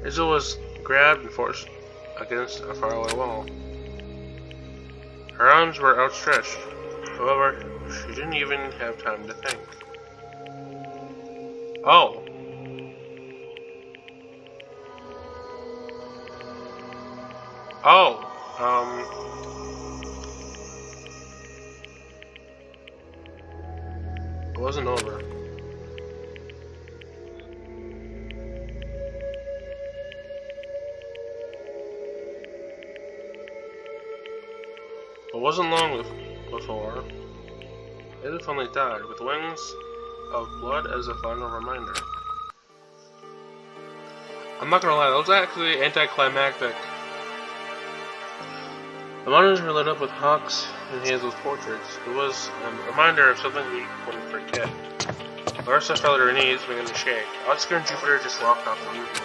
Hazel was grabbed and forced against a faraway wall. Her arms were outstretched. However, she didn't even have time to think. Oh. Oh. It wasn't over. It wasn't long before Edith finally died, with wings of blood as a final reminder. I'm not gonna lie, that was actually anticlimactic. The monitors were lit up with Hawk's and Hazel's portraits. It was a reminder of something we wouldn't forget. Larissa fell to her knees, began to shake. Oscar and Jupiter just walked off the movement.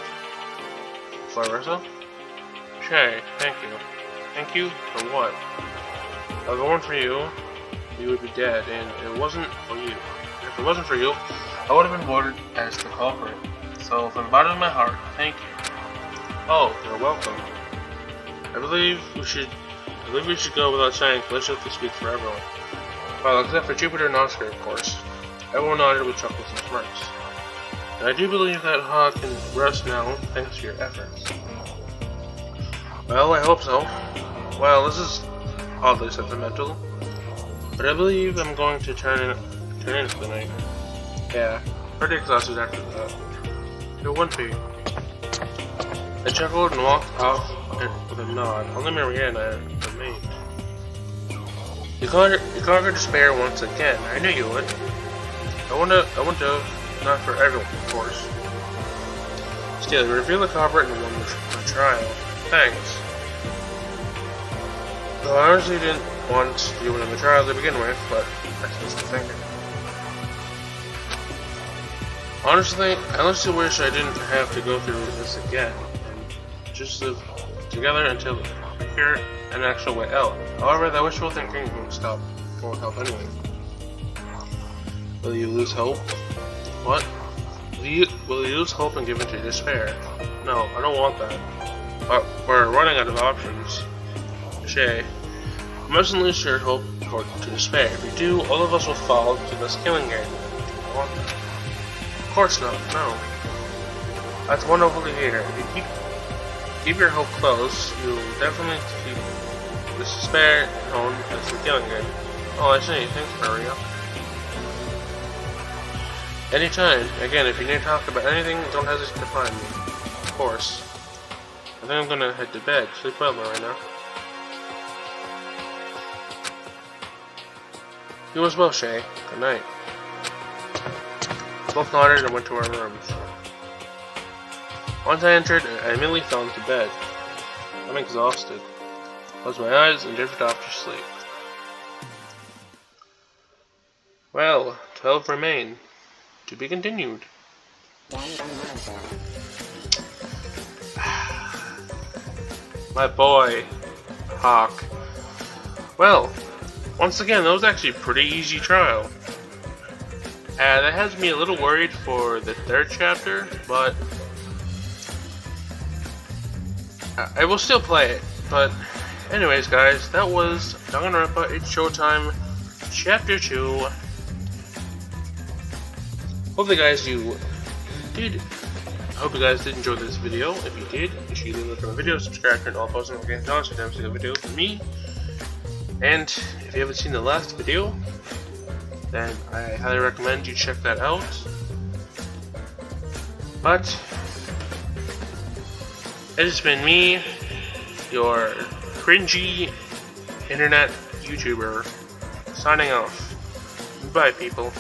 Larissa? Shay, thank you. Thank you for what? If it weren't for you, you would be dead, and it wasn't for you. If it wasn't for you, I would have been voted as the culprit. So, from the bottom of my heart, thank you. Oh, you're welcome. I believe we should go without saying Felicia to speak for everyone. Well, except for Jupiter and Oscar, of course. Everyone nodded with chuckles and smirks. And I do believe that Hawk can rest now, thanks to your efforts. Well, I hope so. Well, this is oddly sentimental, but I believe I'm going to turn in for the night. Yeah, pretty exhausted after that. It wouldn't be. I chuckled and walked off with a nod. Only Maria and I remained. You conquered despair once again. I knew you would. I wouldn't have, not for everyone, of course. Still, you revealed the culprit and won the trial. Thanks. Though I honestly didn't want you in the trial to begin with, but that's just the thinking. Honestly, I honestly wish I didn't have to go through this again, and just live together until we hear an actual way out. However, that wishful thinking won't help anyway. Will you lose hope? What? Will you lose hope and give in to despair? No, I don't want that. But we're running out of options. Shay, you mustn't lose your hope to despair. If you do, all of us will fall to this killing game. I want that. Of course not, no. That's wonderful to hear. If you keep your hope close, you'll definitely keep the despair known as the killing game. Oh, I see. Thanks, Maria. Anytime. Again, if you need to talk about anything, don't hesitate to find me. Of course. I think I'm gonna head to bed. Sleep well right now. You as well, Shay. Good night. Both nodded and went to our rooms. Once I entered, I immediately fell into bed. I'm exhausted. Closed my eyes and drifted off to sleep. Well, 12 remain. To be continued. My boy, Hawk. Well, once again, that was actually a pretty easy trial. That has me a little worried for the third chapter, but I will still play it. But anyways, guys, that was Danganronpa, It's Showtime, Chapter 2. Hopefully, guys, you did. I hope you guys did enjoy this video. If you did, make sure you leave a like on the video, subscribe, turn all post notifications so you don't see a video from me. And if you haven't seen the last video, then I highly recommend you check that out. But It's been me, your cringy internet YouTuber, signing off. Bye, people.